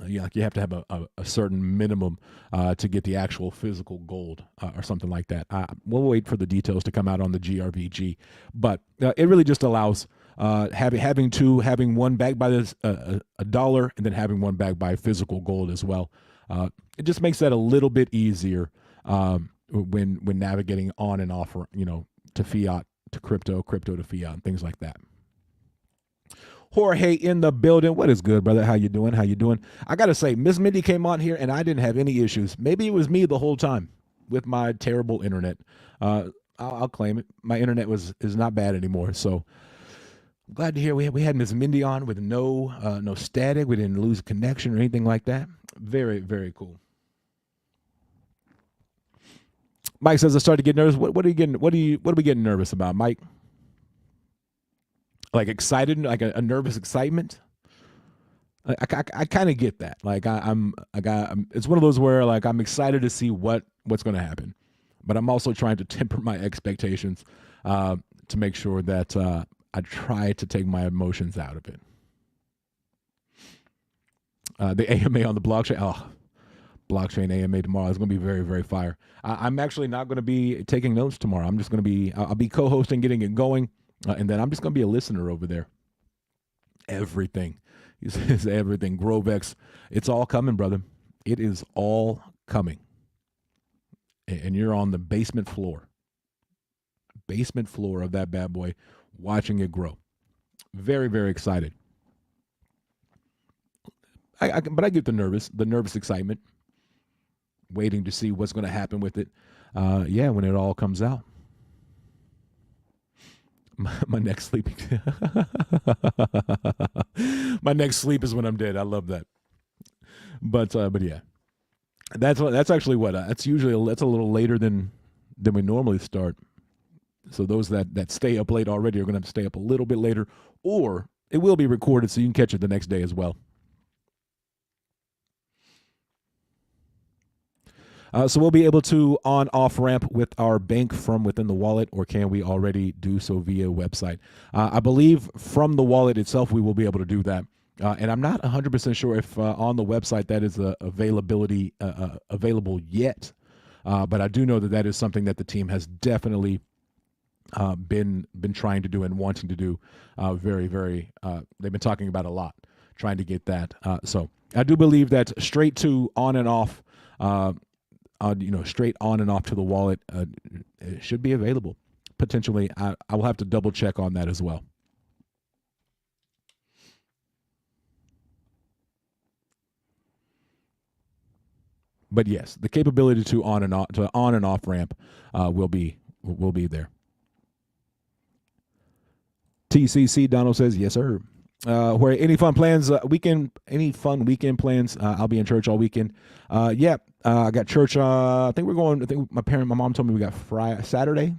Like you have to have a certain minimum to get the actual physical gold or something like that. We'll wait for the details to come out on the GRVG, but it really just allows having one backed by this a dollar and then having one backed by physical gold as well. It just makes that a little bit easier when navigating on and off, to fiat to crypto to fiat and things like that. Jorge in the building. What is good, brother? How you doing? I got to say, Miss Mindy came on here and I didn't have any issues. Maybe it was me the whole time with my terrible internet. I'll claim it. My internet is not bad anymore. So glad to hear we had Miss Mindy on with no static. We didn't lose connection or anything like that. Very, very cool. Mike says I started to get nervous. What are we getting nervous about, Mike? Like excited, like a nervous excitement. I kind of get that. Like it's one of those where like I'm excited to see what's going to happen, but I'm also trying to temper my expectations to make sure that I try to take my emotions out of it. The AMA on the blockchain. Oh, blockchain AMA tomorrow is going to be very, very fire. I'm actually not going to be taking notes tomorrow. I'm just going to be I'll be co-hosting, getting it going. And then I'm just going to be a listener over there. Everything. He says everything. GroveX. It's all coming, brother. It is all coming. And you're on the basement floor. Basement floor of that bad boy, watching it grow. Very, very excited. But I get the nervous excitement. Waiting to see what's going to happen with it. When it all comes out. My next sleep. My next sleep is when I'm dead. I love that. But yeah, that's actually what that's usually that's a little later than we normally start. So those that stay up late already are going to have to stay up a little bit later, or it will be recorded so you can catch it the next day as well. So we'll be able to on-off ramp with our bank from within the wallet, or can we already do so via website? I believe from the wallet itself, we will be able to do that. And I'm not 100% sure if on the website that is available yet. But I do know that is something that the team has definitely been trying to do and wanting to do. Very, very. They've been talking about a lot, trying to get that. So I do believe that straight to on and off. Straight on and off to the wallet, it should be available. Potentially, I will have to double check on that as well. But yes, the capability to on and off ramp will be there. TCC Donald says yes, sir. Where any fun plans weekend? Any fun weekend plans? I'll be in church all weekend. I got church. I think we're going. I think my mom told me we got Saturday,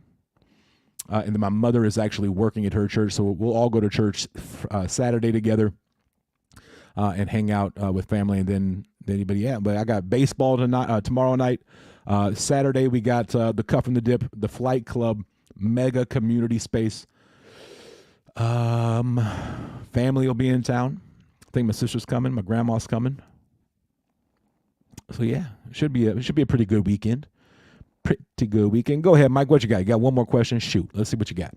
and then my mother is actually working at her church, so we'll all go to church Saturday together and hang out with family, and then anybody. Yeah, but I got baseball tomorrow night. Saturday we got the Cuff and the Dip, the Flight Club mega community space. Family will be in town. I think my sister's coming. My grandma's coming. So yeah, it should be a pretty good weekend. Pretty good weekend. Go ahead, Mike. What you got? You got one more question? Shoot. Let's see what you got.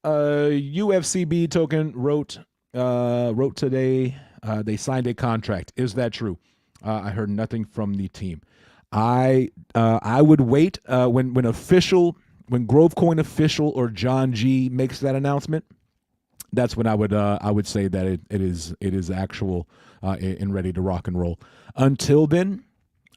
UFCB token wrote today. They signed a contract. Is that true? I heard nothing from the team. I would wait when GroveCoin official or John G makes that announcement. That's when I would say that it is actual and ready to rock and roll. Until then,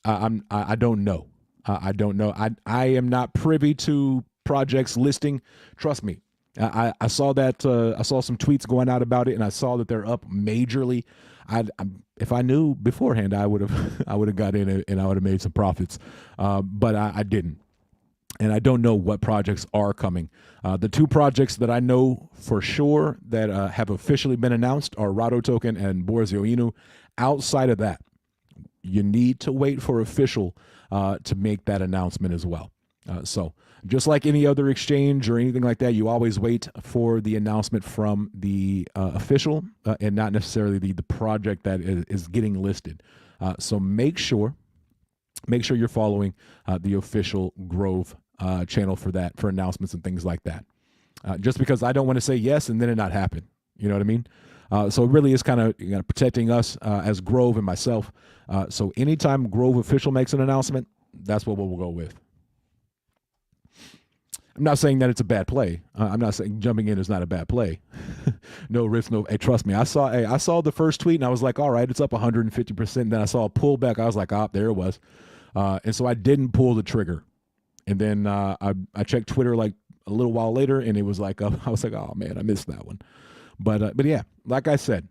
I don't know. I don't know. I am not privy to projects listing. Trust me. I saw that. I saw some tweets going out about it, and I saw that they're up majorly. If I knew beforehand, I would have I would have got in it and I would have made some profits. But I didn't, and I don't know what projects are coming. The two projects that I know for sure that have officially been announced are Rado Token and Borzio Inu. Outside of that, you need to wait for official to make that announcement as well. So just like any other exchange or anything like that, you always wait for the announcement from the official and not necessarily the project that is getting listed. So make sure you're following the official Grove channel for that, for announcements and things like that. Just because I don't want to say yes and then it not happen. You know what I mean? So it really is kind of protecting us as Grove and myself. So anytime Grove official makes an announcement, that's what we'll go with. I'm not saying that it's a bad play. I'm not saying jumping in is not a bad play. No risk, no. Hey, trust me. I saw the first tweet and I was like, all right, it's up 150%. Then I saw a pullback. I was like, there it was. And so I didn't pull the trigger. And then I checked Twitter like a little while later, and it was like, I was like, oh man, I missed that one. But yeah, like I said,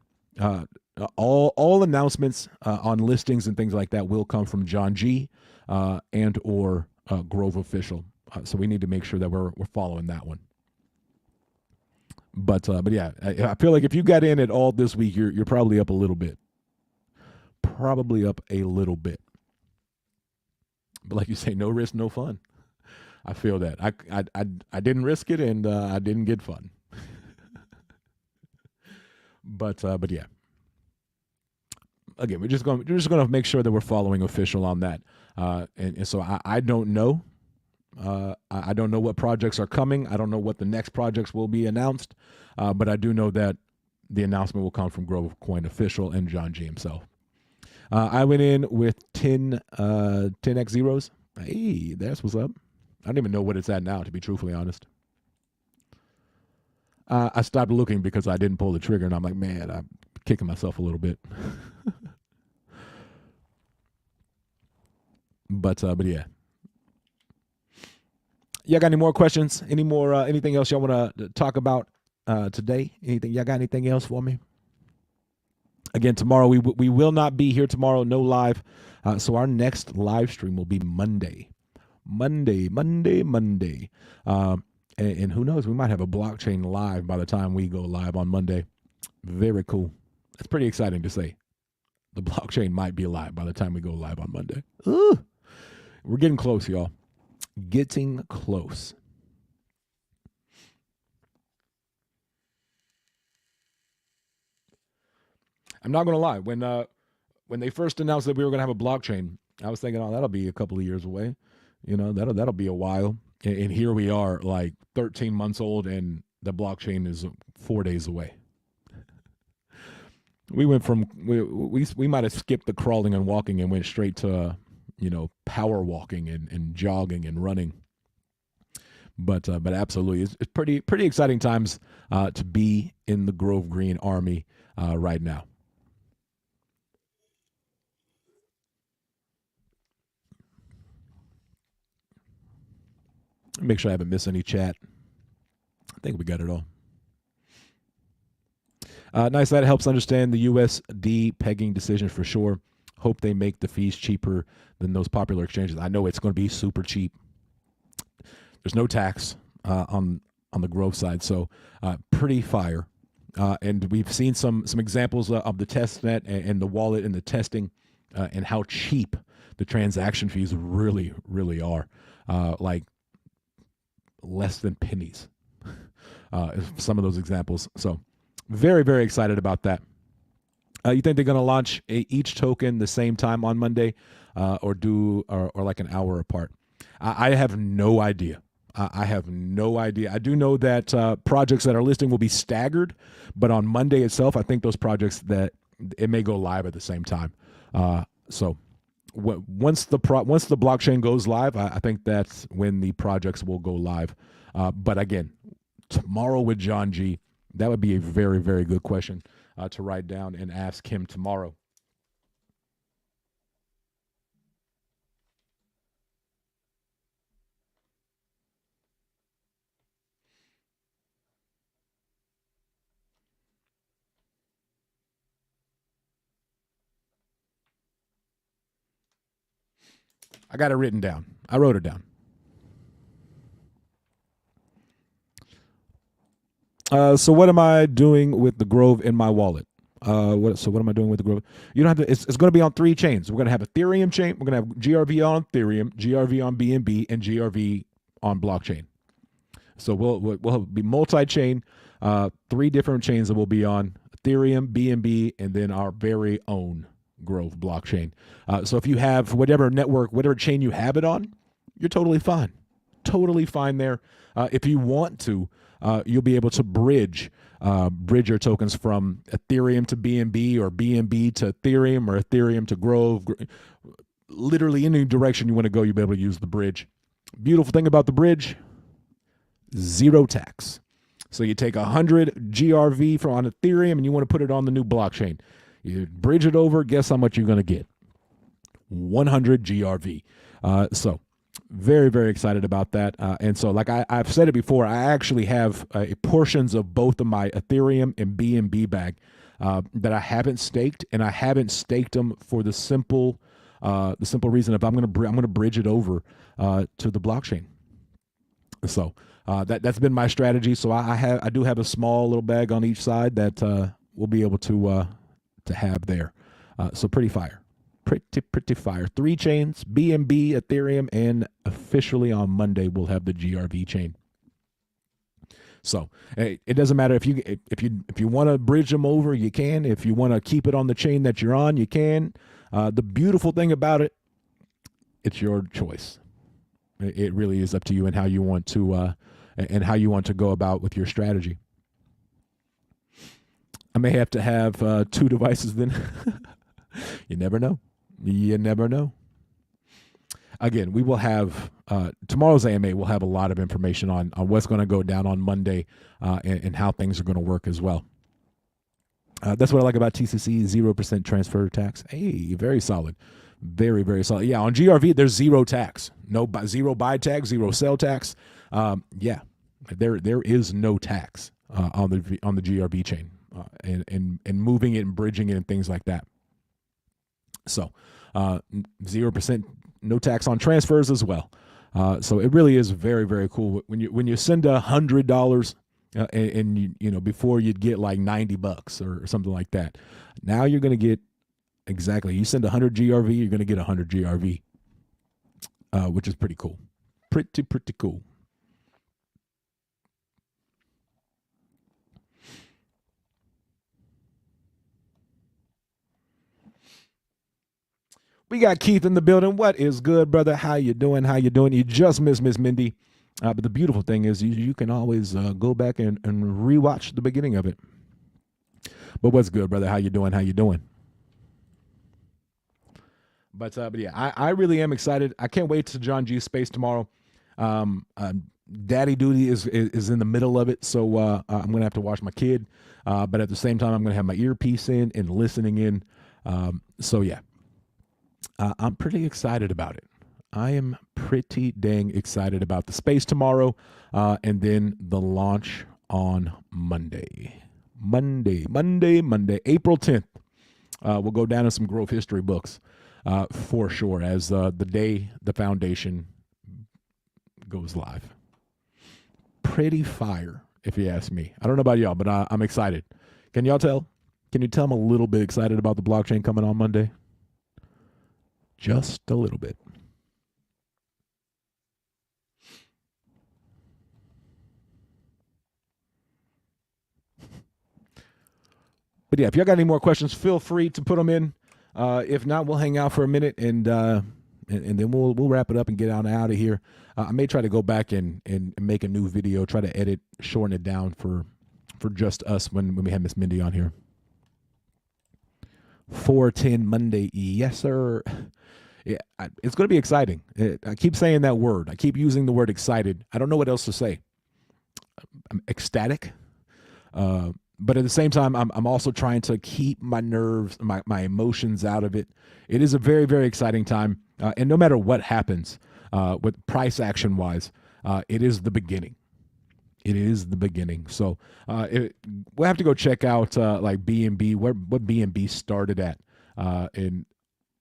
all announcements on listings and things like that will come from John G and or Grove official. So we need to make sure that we're following that one. But yeah, I feel like if you got in at all this week, you're probably up a little bit. Probably up a little bit. But like you say, no risk, no fun. I feel that. I didn't risk it, and I didn't get fun. But yeah. Again, we're just going to make sure that we're following official on that. And so I don't know. I don't know what projects are coming. I don't know what the next projects will be announced. But I do know that the announcement will come from GroveCoin official and John G himself. I went in with 10x zeros. Hey, that's what's up. I don't even know what it's at now, to be truthfully honest. I stopped looking because I didn't pull the trigger, and I'm like, man, I'm kicking myself a little bit. But yeah. Y'all got any more questions? Anything else y'all want to talk about today? Y'all got anything else for me? Again, tomorrow we will not be here tomorrow. No live. So our next live stream will be Monday. Monday. And who knows? We might have a blockchain live by the time we go live on Monday. Very cool. That's pretty exciting to say. The blockchain might be live by the time we go live on Monday. Ooh, we're getting close, y'all. Getting close. I'm not going to lie. When they first announced that we were going to have a blockchain, I was thinking, that'll be a couple of years away. That'll be a while. And here we are, like 13 months old, and the blockchain is 4 days away. We went from we might have skipped the crawling and walking and went straight to power walking and jogging and running. But absolutely, it's pretty exciting times to be in the Grove Green Army right now. Make sure I haven't missed any chat. I think we got it all. Nice. That helps understand the USD pegging decision for sure. Hope they make the fees cheaper than those popular exchanges. I know it's going to be super cheap. There's no tax on the Grove side, so pretty fire. And we've seen some examples of the testnet and the wallet and the testing and how cheap the transaction fees really, really are. Like less than pennies. Some of those examples. So very, very excited about that. You think they're going to launch each token the same time on Monday or like an hour apart? I have no idea. I have no idea. I do know that projects that are listing will be staggered, but on Monday itself, I think those projects that it may go live at the same time. So once the blockchain goes live, I think that's when the projects will go live. But again, tomorrow with John G, that would be a very, very good question to write down and ask him tomorrow. I got it written down. I wrote it down. So what am I doing with the Grove in my wallet? What am I doing with the Grove? You don't have to. It's going to be on 3 chains. We're going to have Ethereum chain. We're going to have GRV on Ethereum, GRV on BNB, and GRV on blockchain. So we'll be multi-chain. 3 different chains that will be on Ethereum, BNB, and then our very own Grove blockchain. So if you have whatever network, whatever chain you have it on, you're totally fine. Totally fine there. If you want to, you'll be able to bridge your tokens from Ethereum to BNB or BNB to Ethereum or Ethereum to Grove. Literally any direction you want to go, you'll be able to use the bridge. Beautiful thing about the bridge, 0 tax. So you take 100 GRV from on Ethereum and you want to put it on the new blockchain. You bridge it over, guess how much you're going to get? 100 GRV. So very, very excited about that. And so like I've said it before, I actually have portions of both of my Ethereum and BNB bag that I haven't staked, and I haven't staked them for the simple reason if I'm going to bridge it over to the blockchain. So that's been my strategy. So I do have a small little bag on each side that we'll be able to have there. So pretty fire. Pretty fire. 3 chains, BNB, Ethereum, and officially on Monday we'll have the GRV chain. So it doesn't matter if you want to bridge them over, you can. If you want to keep it on the chain that you're on, you can. The beautiful thing about it, it's your choice. It really is up to you and how you want to go about with your strategy. I may have to have 2 devices then. You never know. You never know. Again, we will have tomorrow's AMA. We'll have a lot of information on what's going to go down on Monday and how things are going to work as well. That's what I like about TCC, 0% transfer tax. Hey, very solid. Very, very solid. Yeah, on GRV, there's 0 tax. Zero buy tax, 0 sell tax. Yeah, there is no tax on the GRV chain and moving it and bridging it and things like that. So 0% no tax on transfers as well. So it really is very, very cool. When you send $100 and you before you'd get like $90 or something like that. Now you're going to get exactly. You send 100 GRV, you're going to get 100 GRV, which is pretty cool. Pretty cool. We got Keith in the building. What is good, brother? How you doing? You just missed Miss Mindy. But the beautiful thing is you can always go back and rewatch the beginning of it. But what's good, brother? How you doing? But yeah, I really am excited. I can't wait to John G's space tomorrow. Daddy duty is in the middle of it, so I'm gonna have to watch my kid. But at the same time, I'm gonna have my earpiece in and listening in. So yeah. I'm pretty excited about it. I am pretty dang excited about the space tomorrow and then the launch on Monday. April 10th. We'll go down in some Grove history books for sure as the day the foundation goes live. Pretty fire, if you ask me. I don't know about y'all, but I'm excited. Can y'all tell? Can you tell I'm a little bit excited about the blockchain coming on Monday? Just a little bit. But yeah, if y'all got any more questions, feel free to put them in. If not, we'll hang out for a minute and and then we'll wrap it up and get on out of here. I may try to go back and make a new video, try to edit, shorten it down for just us when we have Miss Mindy on here. 410 Monday, yes sir. Yeah, it's going to be exciting. I keep saying that word. I keep using the word excited. I don't know what else to say. I'm ecstatic. But at the same time, I'm also trying to keep my nerves, my emotions out of it. It is a very, very exciting time. And no matter what happens with price action wise, it is the beginning. It is the beginning. So we'll have to go check out like BNB, what BNB started at,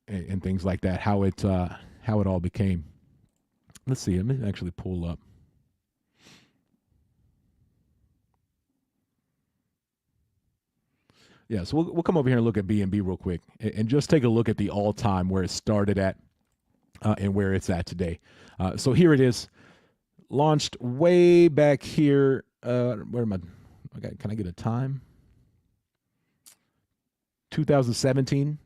and things like that, how it all became. Let's see. Let me actually pull up. Yeah, so we'll come over here and look at BNB real quick and just take a look at the all-time where it started at and where it's at today. So here it is, launched way back here. Where am I? Okay, can I get a time? 2017.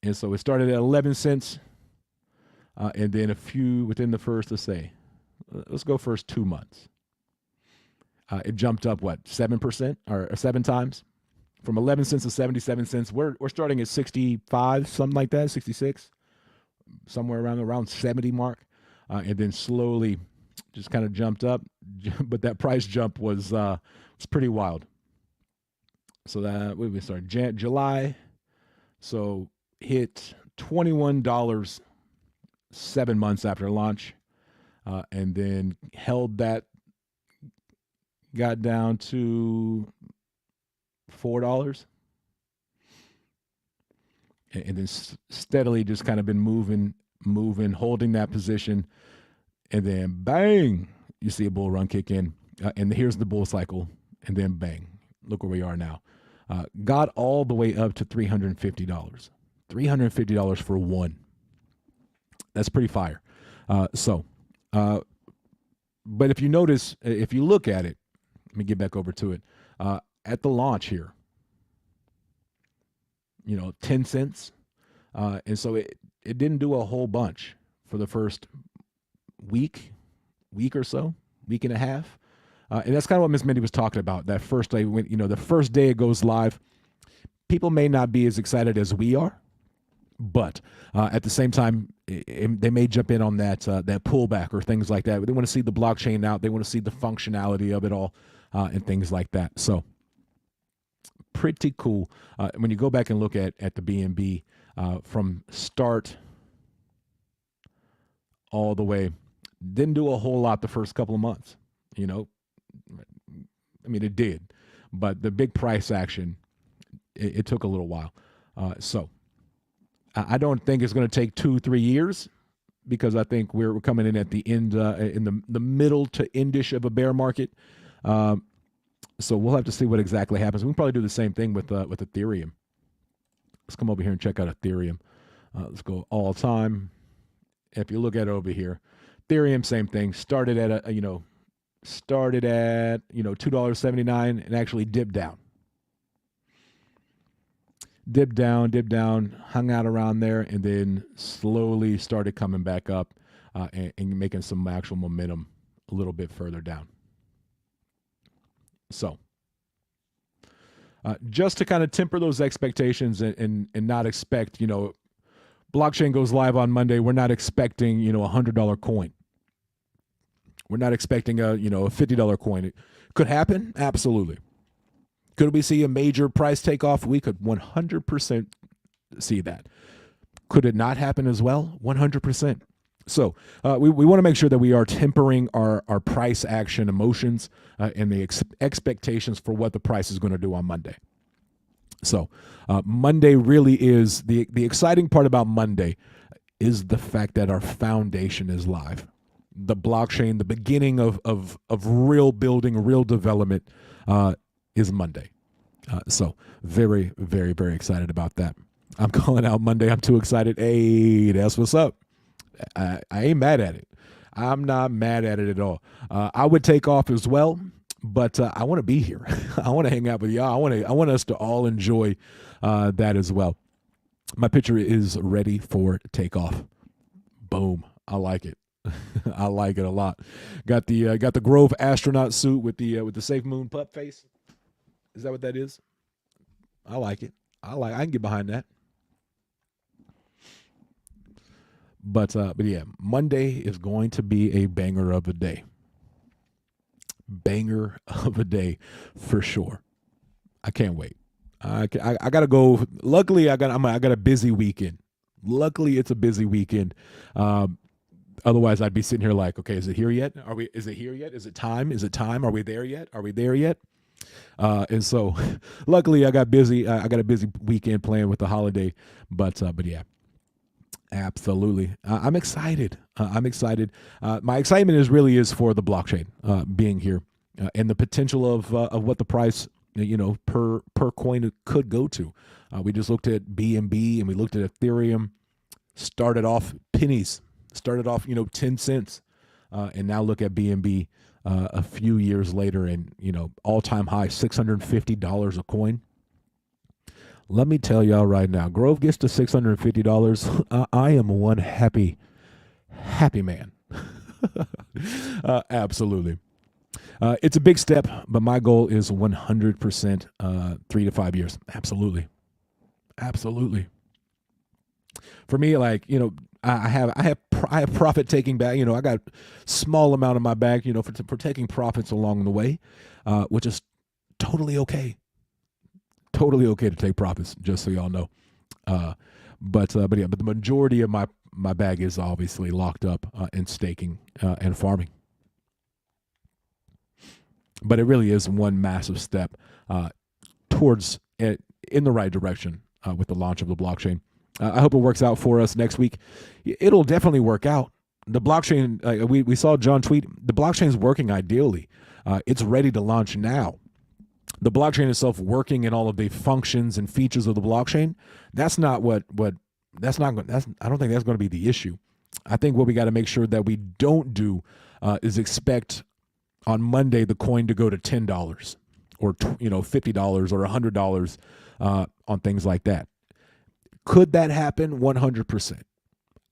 And so it started at 11 cents. And then within the first, let's go first 2 months. It jumped up, 7% or 7 times from 11 cents to 77 cents. We're starting at 65, something like that, 66, somewhere around 70 mark. And then slowly just kind of jumped up. But that price jump was pretty wild. So that we started July. So hit $21 7 months after launch, and then held that, got down to $4, and then steadily just kind of been moving, holding that position, and then bang, you see a bull run kick in, and here's the bull cycle, and then bang, look where we are now. Got all the way up to $350. $350 for one. That's pretty fire. But if you notice, if you look at it, let me get back over to it. At the launch here, 10 cents. And so it didn't do a whole bunch for the first week or so, week and a half. And that's kind of what Miss Mindy was talking about. That first day, when the first day it goes live, people may not be as excited as we are, but at the same time, they may jump in on that pullback or things like that. They want to see the blockchain out. They want to see the functionality of it all and things like that. So pretty cool. When you go back and look at the BNB from start all the way, didn't do a whole lot the first couple of months. I mean, it did, but the big price action, it took a little while. So I don't think it's going to take 2-3 years, because I think we're coming in at the end, in the middle to endish of a bear market. So we'll have to see what exactly happens. We can probably do the same thing with Ethereum. Let's come over here and check out Ethereum. Let's go all time. If you look at it over here, Ethereum, same thing. Started at $2.79 and actually dipped down. Dipped down, hung out around there, and then slowly started coming back up and making some actual momentum a little bit further down. So just to kind of temper those expectations and not expect, blockchain goes live on Monday. We're not expecting, a $100 coin. We're not expecting a $50 coin. It could happen. Absolutely. Could we see a major price takeoff? We could 100% see that. Could it not happen as well? 100%. So we want to make sure that we are tempering our price action emotions and the expectations for what the price is going to do on Monday. So Monday really is the exciting part about Monday is the fact that our foundation is live. The blockchain, the beginning of real building, real development is Monday. So very, very, very excited about that. I'm calling out Monday. I'm too excited. Hey, that's what's up. I ain't mad at it. I'm not mad at it at all. I would take off as well, but I want to be here. I want to hang out with y'all. I want us to all enjoy that as well. My picture is ready for takeoff. Boom. I like it. I like it a lot. Got the Grove astronaut suit with the Safe Moon pup face. Is that what that is? I like it. I can get behind that. But yeah, Monday is going to be a banger of a day. Banger of a day for sure. I can't wait. I gotta go. Luckily, I got a busy weekend. Luckily, it's a busy weekend. Um, Otherwise, I'd be sitting here like, okay, is it here yet? Are we? Is it here yet? Is it time? Is it time? Are we there yet? Are we there yet? And so, luckily, I got busy. I got a busy weekend playing with the holiday. But yeah, absolutely. I'm excited. I'm excited. My excitement is for the blockchain being here and the potential of what the price per coin could go to. We just looked at BNB and we looked at Ethereum. Started off pennies. Started off 10 cents, and now look at BNB a few years later and all time high $650 a coin. Let me tell y'all right now, Grove gets to $650. I am one happy man. Absolutely. It's a big step, but my goal is 100% 3 to 5 years. Absolutely. For me, like I have profit taking back. I got small amount of my bag. For taking profits along the way, which is totally okay. Totally okay to take profits, just so y'all know. But the majority of my bag is obviously locked up in staking and farming. But it really is one massive step towards it in the right direction with the launch of the blockchain. I hope it works out for us next week. It'll definitely work out. The blockchain, we saw John tweet, the blockchain is working ideally. It's ready to launch now. The blockchain itself working in all of the functions and features of the blockchain, that's not I don't think that's going to be the issue. I think what we got to make sure that we don't do is expect on Monday the coin to go to $10 or $50 or $100 on things like that. Could that happen? 100%.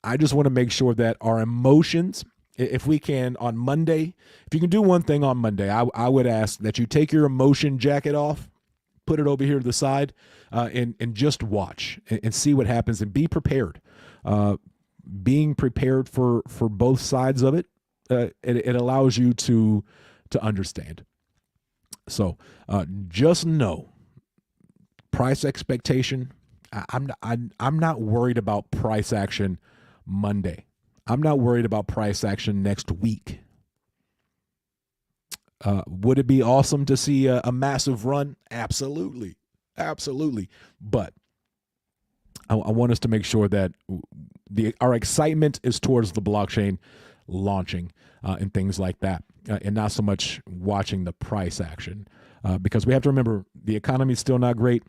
I just want to make sure that our emotions, if we can on Monday, if you can do one thing on Monday, I would ask that you take your emotion jacket off, put it over here to the side, and just watch and see what happens and be prepared. Being prepared for both sides of it, it allows you to understand. So just know price expectation. I'm not worried about price action Monday. I'm not worried about price action next week. Would it be awesome to see a massive run? Absolutely. But I want us to make sure that our excitement is towards the blockchain launching and things like that, and not so much watching the price action, because we have to remember the economy is still not great.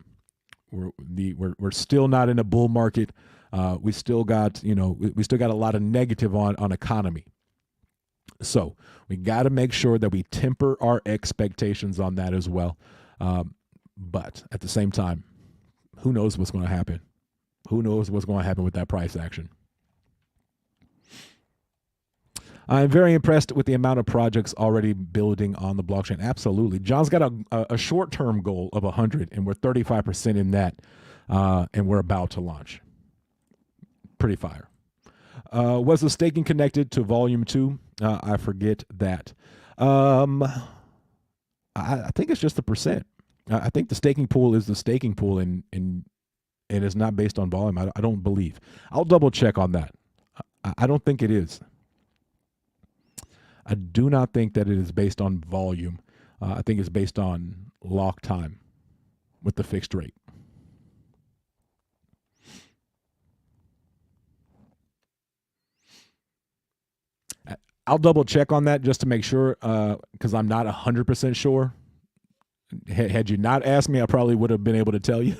We're still not in a bull market. We still got we still got a lot of negative on economy. So we got to make sure that we temper our expectations on that as well. But at the same time, who knows what's going to happen? Who knows what's going to happen with that price action? I'm very impressed with the amount of projects already building on the blockchain. Absolutely. John's got a short-term goal of 100, and we're 35% in that, and we're about to launch. Pretty fire. Was the staking connected to Volume 2? I forget that. I think it's just the percent. I think the staking pool is the staking pool, and it's not based on volume. I don't believe. I'll double check on that. I don't think it is. I do not think that it is based on volume. I think it's based on lock time with the fixed rate. I'll double check on that just to make sure, because I'm not 100% sure. Had you not asked me, I probably would have been able to tell you.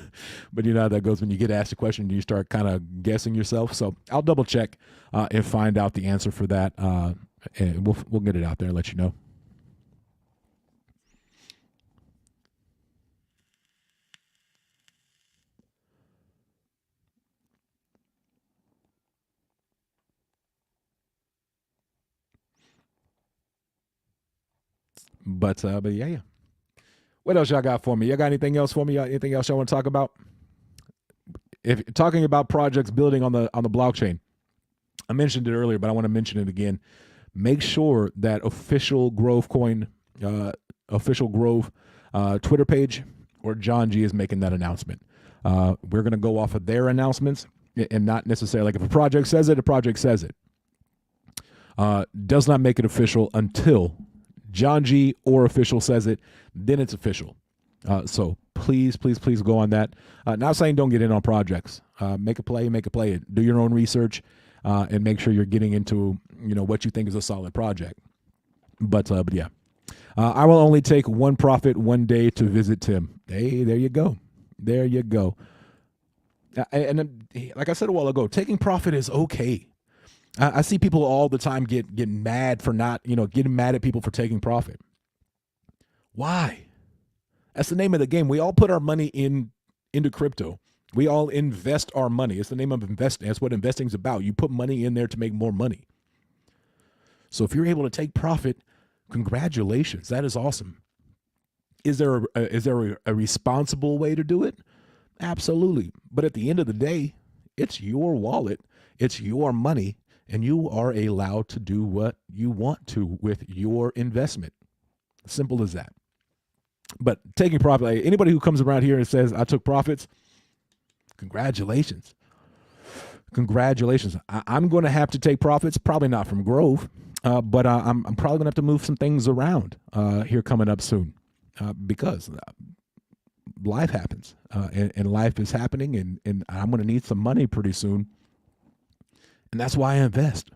But you know how that goes when you get asked a question, you start kind of guessing yourself. So I'll double check and find out the answer for that. And we'll get it out there and let you know. But yeah. What else y'all got for me? Y'all got anything else for me? Anything else y'all want to talk about? If talking about projects building on the blockchain, I mentioned it earlier, but I want to mention it again. Make sure that official GroveCoin, official Grove Twitter page, or John G is making that announcement. We're going to go off of their announcements and not necessarily like if a project says it, a project says it. Does not make it official until John G or official says it, then it's official. So please go on that. Not saying don't get in on projects. Make a play. Do your own research and make sure you're getting into what you think is a solid project. But yeah, I will only take one profit one day to visit Tim. Hey, there you go. And like I said a while ago, taking profit is okay. I see people all the time get mad for not, getting mad at people for taking profit. Why? That's the name of the game. We all put our money into crypto. We all invest our money. It's the name of investing. That's what investing is about. You put money in there to make more money. So if you're able to take profit, congratulations. That is awesome. Is there a responsible way to do it? Absolutely. But at the end of the day, it's your wallet. It's your money. And you are allowed to do what you want to with your investment. Simple as that. But taking profit, like anybody who comes around here and says, I took profits, congratulations. I'm going to have to take profits, probably not from Grove, but I'm probably going to have to move some things around here coming up soon because life happens and life is happening and I'm going to need some money pretty soon. And that's why I invest.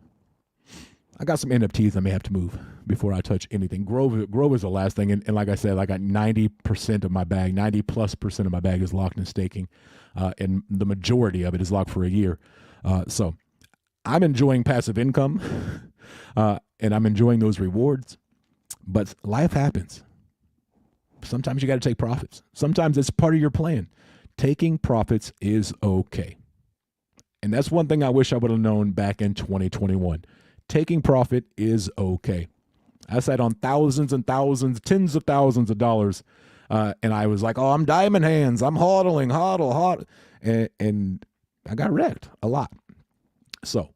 I got some NFTs I may have to move before I touch anything. Grove is the last thing. And like I said, I got 90% of my bag, 90+% of my bag is locked in staking. And the majority of it is locked for a year. So I'm enjoying passive income and I'm enjoying those rewards. But life happens. Sometimes you got to take profits. Sometimes it's part of your plan. Taking profits is okay. And that's one thing I wish I would have known back in 2021. Taking profit is okay. I sat on thousands and thousands, tens of thousands of dollars, and I was like, oh, I'm diamond hands. I'm hodling. And I got wrecked a lot. So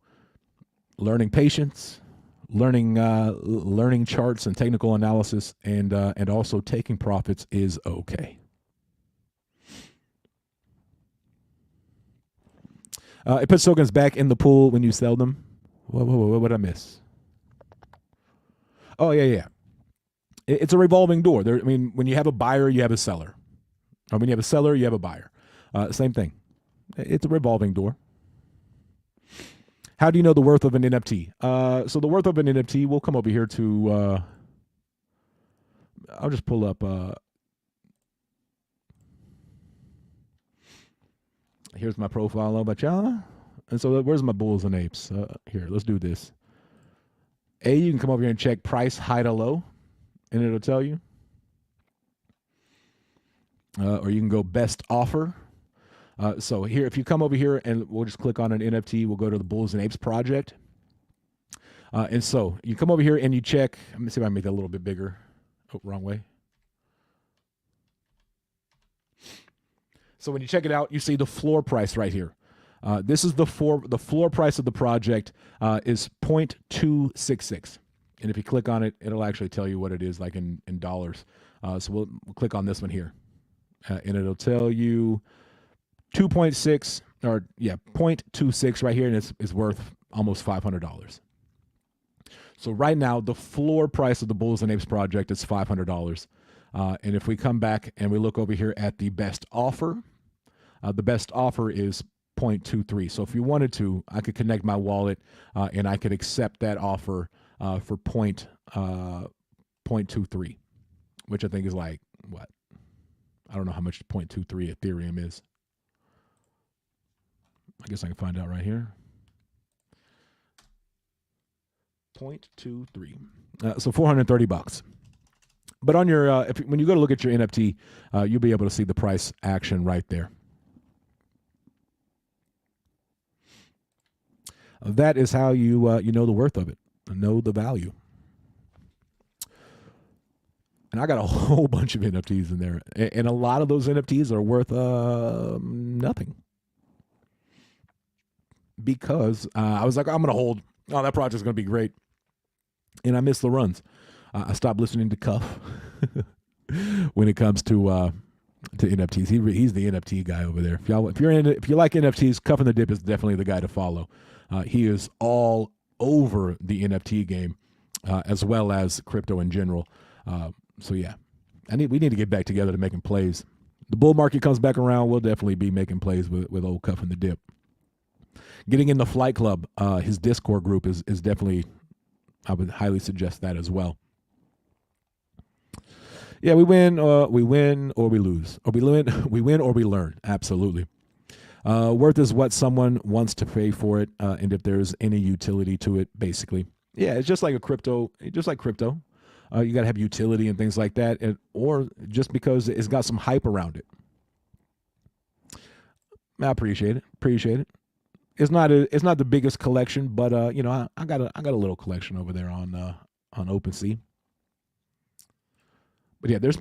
learning patience, learning charts and technical analysis, and also taking profits is okay. It puts tokens back in the pool when you sell them. What did I miss? Oh, yeah. It's a revolving door. When you have a buyer, you have a seller. Or when you have a seller, you have a buyer. Same thing. It's a revolving door. How do you know the worth of an NFT? So the worth of an NFT, we'll come over here to, I'll just pull up, here's my profile about y'all. And so where's my bulls and apes? Here, let's do this. You can come over here and check price high to low, and it'll tell you. Or you can go best offer. So here, if you come over here and we'll just click on an NFT, we'll go to the Bulls and Apes project. And so you come over here and you check. Let me see if I can make that a little bit bigger. Oh, wrong way. So when you check it out, you see the floor price right here. This is the floor price of the project is 0.266. And if you click on it, it'll actually tell you what it is like in dollars. So we'll click on this one here. And it'll tell you 0.26 right here, and it's worth almost $500. So right now, the floor price of the Bulls and Apes project is $500. And if we come back and we look over here at the best offer, the best offer is 0.23. So if you wanted to, I could connect my wallet and I could accept that offer for 0.23, which I think is like, what? I don't know how much 0.23 Ethereum is. I guess I can find out right here. 0.23. So $430. But on your when you go to look at your NFT, you'll be able to see the price action right there. That is how you you know the worth of it, know the value. And I got a whole bunch of NFTs in there, and a lot of those NFTs are worth nothing because I was like, I'm gonna hold. Oh, that project's gonna be great, and I missed the runs. I stopped listening to Cuff when it comes to NFTs. He's the NFT guy over there. If you like NFTs, Cuff and the Dip is definitely the guy to follow. He is all over the NFT game, as well as crypto in general. So yeah, we need to get back together to making plays. The bull market comes back around, we'll definitely be making plays with old Cuff and the Dip. Getting in the Flight Club, his Discord group is definitely, I would highly suggest that as well. Yeah, we win or we lose, or we win or we learn. Absolutely. Worth is what someone wants to pay for it, and if there's any utility to it, basically. Yeah, it's just like crypto. You got to have utility and things like that, or just because it's got some hype around it. I appreciate it. It's not the biggest collection, but I got a little collection over there on OpenSea. But yeah, there's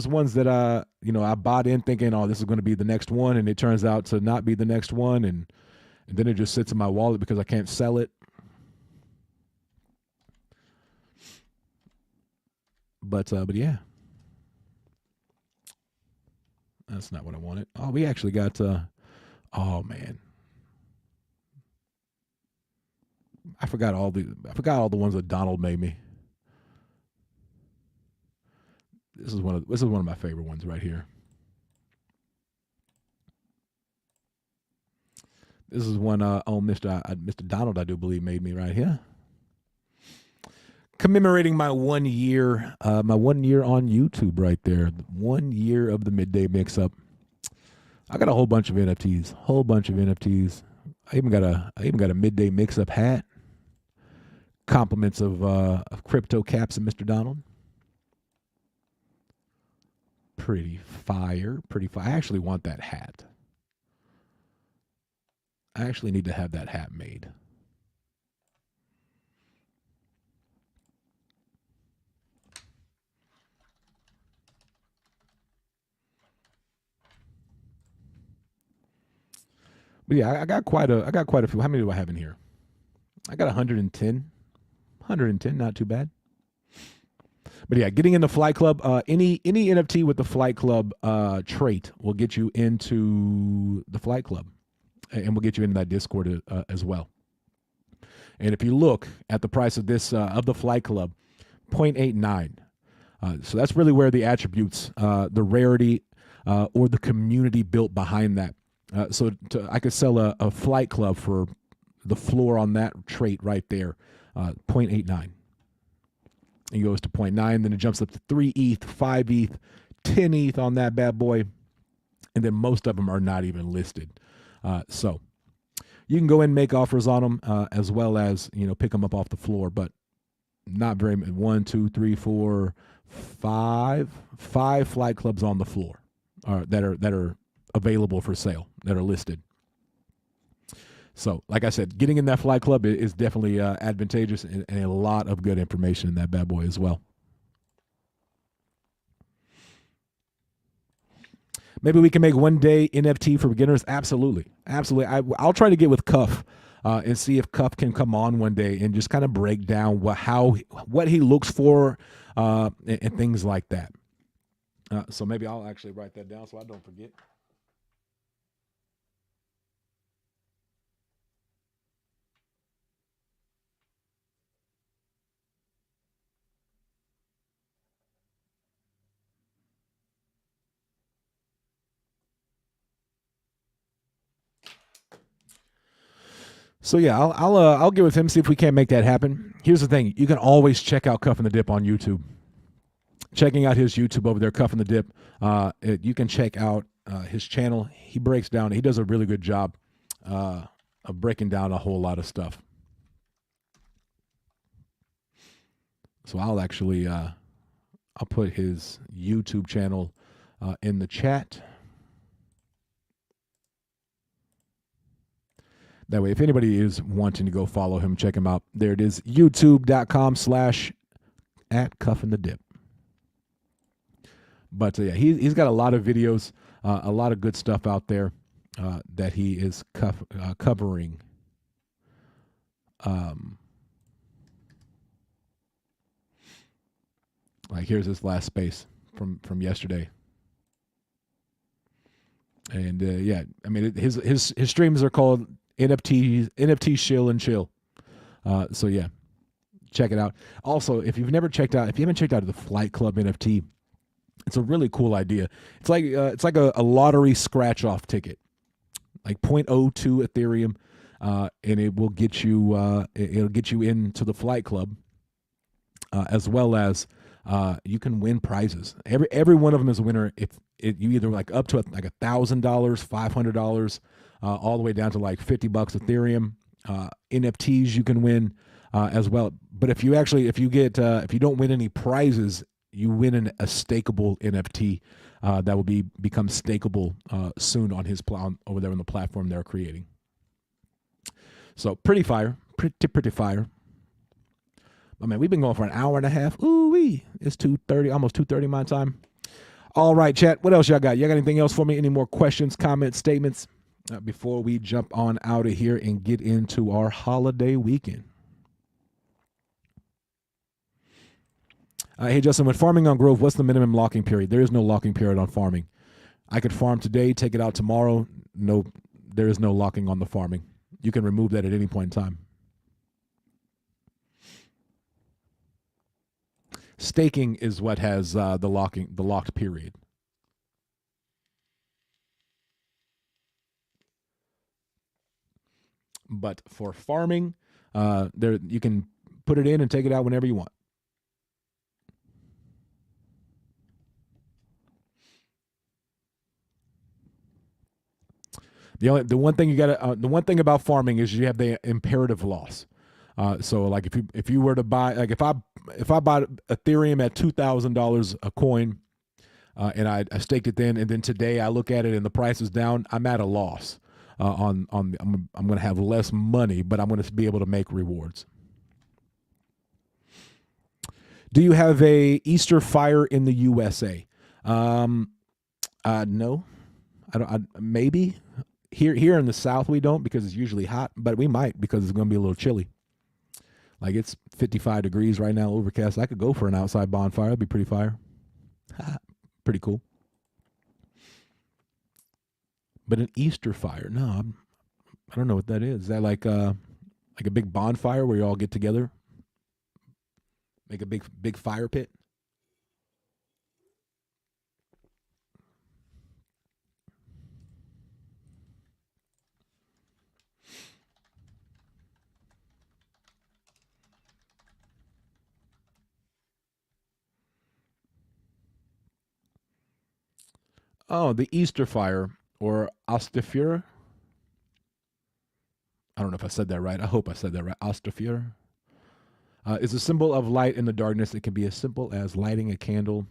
ones that I bought in thinking, oh, this is going to be the next one, and it turns out to not be the next one, and then it just sits in my wallet because I can't sell it. But yeah, that's not what I wanted. Oh, we actually got. Oh man, I forgot all the ones that Donald made me. This is one of my favorite ones right here. This is one Mr. Donald, I do believe, made me right here. Commemorating my 1 year, on YouTube right there. 1 year of the Midday Mix-Up. I got a whole bunch of NFTs. I even got a Midday Mix-Up hat. Compliments of crypto caps and Mr. Donald. Pretty fire. I actually want that hat. I actually need to have that hat made. But yeah, I got quite a few. How many do I have in here? I got 110. 110, not too bad. But yeah, getting in the Flight Club, any NFT with the Flight Club trait will get you into the Flight Club, and we'll get you into that Discord as well. And if you look at the price of this of the Flight Club, 0.89. So that's really where the attributes, the rarity, or the community built behind that. I could sell a Flight Club for the floor on that trait right there, 0.89. It goes to 0.9, then it jumps up to 3 ETH, 5 ETH, 10 ETH on that bad boy, and then most of them are not even listed. So you can go in and make offers on them, as well as pick them up off the floor, but not very many. 1, 2, 3, 4, 5 Flight Clubs on the floor that are available for sale, that are listed. So, like I said, getting in that Flight Club is definitely advantageous, and a lot of good information in that bad boy as well. Maybe we can make one day NFT for beginners. Absolutely. I'll try to get with Cuff and see if Cuff can come on one day and just kind of break down what he looks for and things like that. So maybe I'll actually write that down so I don't forget. So yeah, I'll get with him, see if we can't make that happen. Here's the thing: you can always check out Cuff and the Dip on YouTube. Checking out his YouTube over there, Cuff and the Dip. You can check out his channel. He breaks down. He does a really good job of breaking down a whole lot of stuff. So I'll actually I'll put his YouTube channel in the chat. That way, if anybody is wanting to go follow him, check him out. There it is, youtube.com/, at Cuffin' the Dip. But yeah, he's got a lot of videos, a lot of good stuff out there that he is covering. Like here's his last space from yesterday. And yeah, I mean his streams are called NFT Shill and Chill. So yeah, check it out. Also, if you haven't checked out the Flight Club NFT, it's a really cool idea. It's like a lottery scratch off ticket, like 0.02 Ethereum, and it will get you it'll get you into the Flight Club, as well as you can win prizes. Every one of them is a winner. If you either like up to like $1,000, $500, all the way down to like $50 Ethereum. NFTs you can win as well. But if you don't win any prizes, you win a stakeable NFT that will become stakeable soon on his over there on the platform they're creating. So pretty fire. I mean, we've been going for an hour and a half. Ooh-wee. It's 2:30, almost 2:30 my time. All right, chat. What else y'all got? Y'all got anything else for me? Any more questions, comments, statements before we jump on out of here and get into our holiday weekend? Hey, Justin, when farming on Grove, what's the minimum locking period? There is no locking period on farming. I could farm today, take it out tomorrow. No, there is no locking on the farming. You can remove that at any point in time. Staking is what has the locked period. But for farming, there you can put it in and take it out whenever you want. The one thing about farming is you have the imperative loss. So like if you were to buy, like if I bought Ethereum at $2,000 a coin, and I staked it then, and then today I look at it and the price is down, I'm at a loss. I'm going to have less money, but I'm going to be able to make rewards. Do you have a Easter fire in the USA? No, I don't. Maybe here in the South we don't, because it's usually hot, but we might because it's going to be a little chilly. Like it's 55 degrees right now, overcast. I could go for an outside bonfire. It'd be pretty fire. Pretty cool. But an Easter fire, no, I don't know what that is. Is that like a big bonfire where you all get together, make a big fire pit? Oh, the Easter fire, or Osterfeuer. I don't know if I said that right. I hope I said that right. Osterfeuer is a symbol of light in the darkness. It can be as simple as lighting a candle,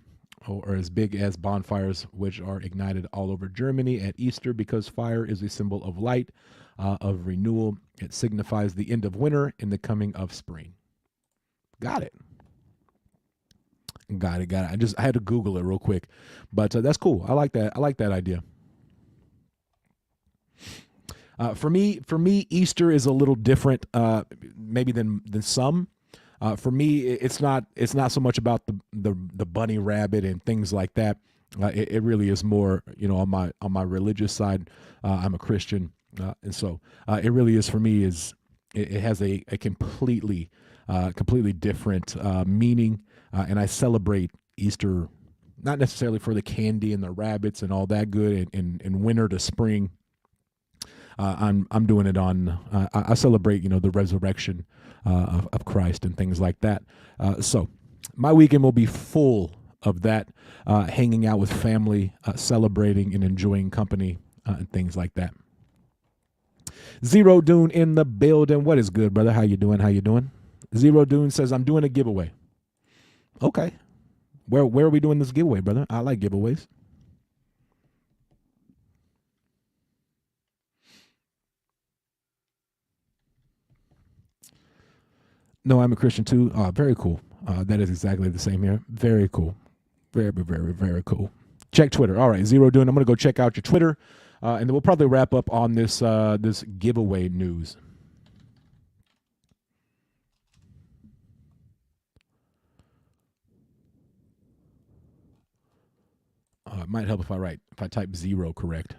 or as big as bonfires, which are ignited all over Germany at Easter, because fire is a symbol of light, of renewal. It signifies the end of winter and the coming of spring. Got it. Got it. I had to Google it real quick, but that's cool. I like that. I like that idea. For me, Easter is a little different, maybe than some. For me, it's not so much about the bunny rabbit and things like that. It really is more, on my religious side. I'm a Christian, and so it really is for me. It has a completely different meaning, and I celebrate Easter not necessarily for the candy and the rabbits and all that good, and winter to spring. I'm doing it on. I celebrate, the resurrection of Christ and things like that. So my weekend will be full of that, hanging out with family, celebrating and enjoying company, and things like that. Zero Dune in the building. What is good, brother? How you doing? Zero Dune says, I'm doing a giveaway. Okay. Where are we doing this giveaway, brother? I like giveaways. No, I'm a Christian too. Very cool. That is exactly the same here. Very cool. Very, very, very cool. Check Twitter. All right, Zero Dune. I'm going to go check out your Twitter, and then we'll probably wrap up on this this giveaway news. It might help if I type zero correct.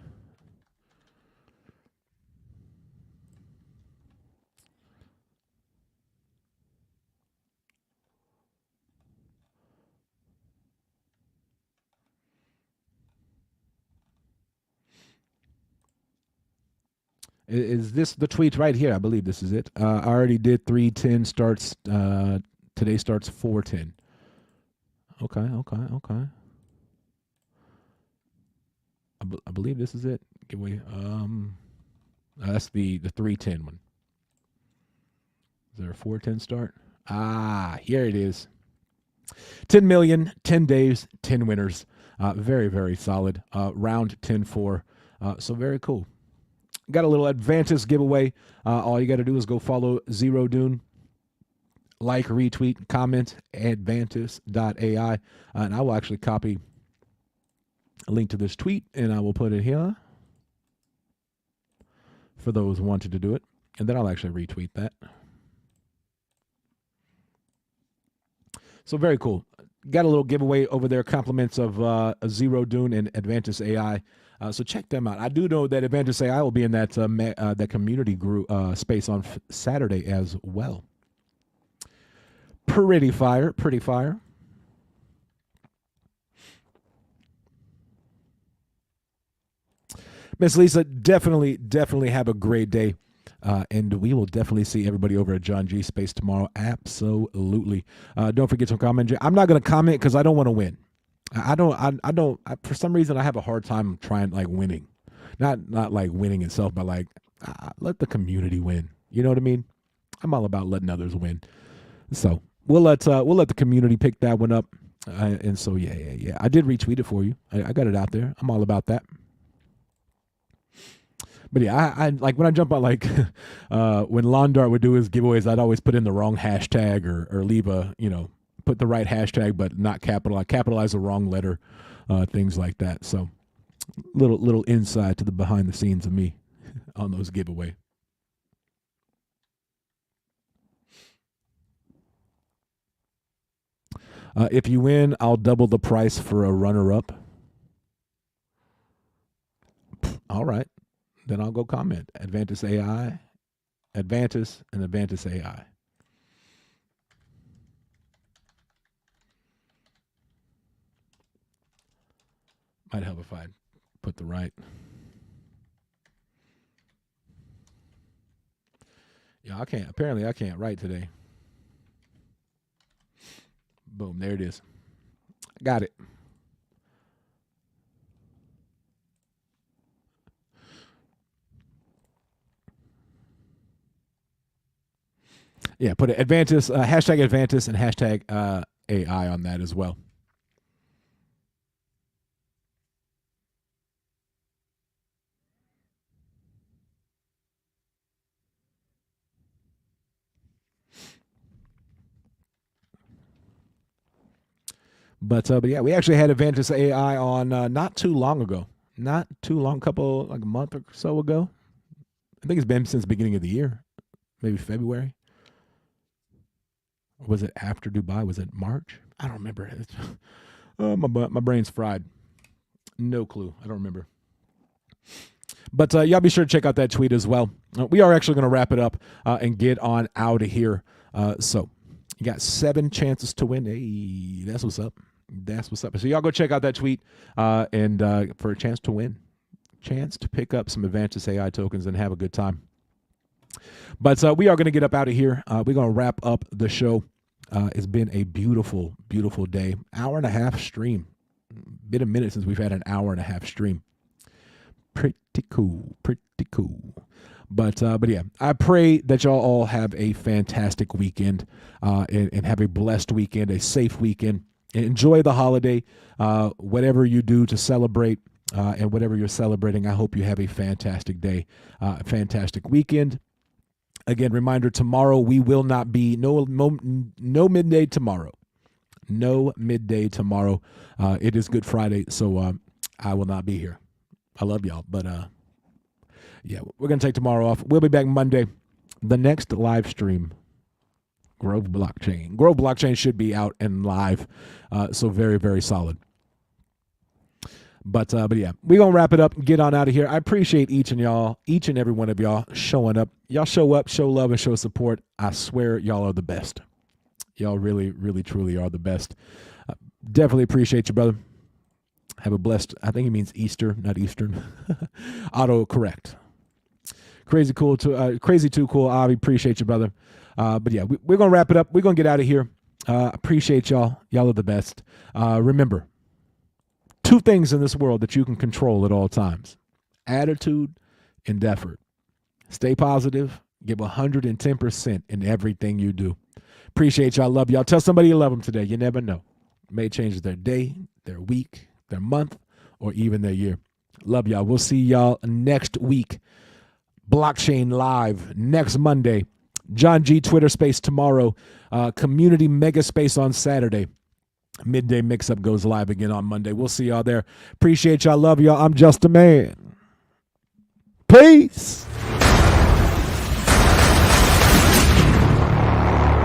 Is this the tweet right here? I believe this is it. I already did 3:10 starts. Today starts 4:10. Okay. I believe this is it. Giveaway. That's the 3:10 one. Is there a 4:10 start? Here it is. 10 million, 10 days, 10 winners. Very, very solid. Round 10-4. So very cool. Got a little Advantis giveaway. All you got to do is go follow Zero Dune, like, retweet, comment, Advantis.ai, and I will actually copy a link to this tweet, and I will put it here for those wanting to do it, and then I'll actually retweet that. So very cool. Got a little giveaway over there, compliments of Zero Dune and Advantis AI. So check them out. I do know that Advantis AI will be in that that community group space on Saturday as well. Pretty fire. Miss Lisa, definitely have a great day. And we will definitely see everybody over at John G Space tomorrow. Absolutely. Don't forget to comment. I'm not going to comment because I don't want to win. I don't. For some reason, I have a hard time trying like winning, not like winning itself, but like let the community win. You know what I mean? I'm all about letting others win. So we'll let the community pick that one up. And so yeah. I did retweet it for you. I got it out there. I'm all about that. But yeah, I like when I jump on like when Londart would do his giveaways, I'd always put in the wrong hashtag or leave a put the right hashtag but not capitalize the wrong letter, things like that. So little insight to the behind the scenes of me on those giveaway. If you win, I'll double the price for a runner-up. All right. Then I'll go comment. Advantis AI, Advantis, and Advantis AI. Might help if I put the right. Yeah, apparently I can't write today. Boom, there it is. Got it. Yeah, put Advantis, hashtag Advantis and hashtag AI on that as well. But yeah, we actually had Advantis AI on not too long ago. Not too long, like a month or so ago. I think it's been since the beginning of the year, maybe February. Or was it after Dubai? Was it March? I don't remember. My brain's fried. No clue. I don't remember. But y'all be sure to check out that tweet as well. We are actually going to wrap it up and get on out of here. So you got 7 chances to win. Hey, that's what's up. That's what's up. So y'all go check out that tweet and for a chance to win. Chance to pick up some Advantis AI tokens and have a good time. But we are going to get up out of here. We're going to wrap up the show. It's been a beautiful, beautiful day. Hour and a half stream. Been a minute since we've had an hour and a half stream. Pretty cool. But yeah, I pray that y'all all have a fantastic weekend and have a blessed weekend, a safe weekend. Enjoy the holiday, whatever you do to celebrate. And whatever you're celebrating, I hope you have a fantastic day, a fantastic weekend. Again, reminder, tomorrow we will not be, no midday tomorrow. No midday tomorrow. It is Good Friday, so I will not be here. I love y'all, but yeah, we're going to take tomorrow off. We'll be back Monday. The next live stream, Grove Blockchain. Grove Blockchain should be out and live, so very, very solid. But yeah, we're going to wrap it up and get on out of here. I appreciate each and every one of y'all showing up. Y'all show up, show love, and show support. I swear y'all are the best. Y'all really, really, truly are the best. Definitely appreciate you, brother. Have a blessed, I think he means Easter, not Eastern. Auto correct. Crazy too cool. Avi, appreciate you, brother. But yeah, we're going to wrap it up. We're going to get out of here. Appreciate y'all. Y'all are the best. Remember, 2 things in this world that you can control at all times: attitude and effort. Stay positive. Give 110% in everything you do. Appreciate y'all. Love y'all. Tell somebody you love them today. You never know. It may change their day, their week, their month, or even their year. Love y'all. We'll see y'all next week. Blockchain Live next Monday. John G. Twitter Space tomorrow. Community Mega Space on Saturday. Midday Mix-Up goes live again on Monday. We'll see y'all there. Appreciate y'all. Love y'all. I'm JustAman. Peace.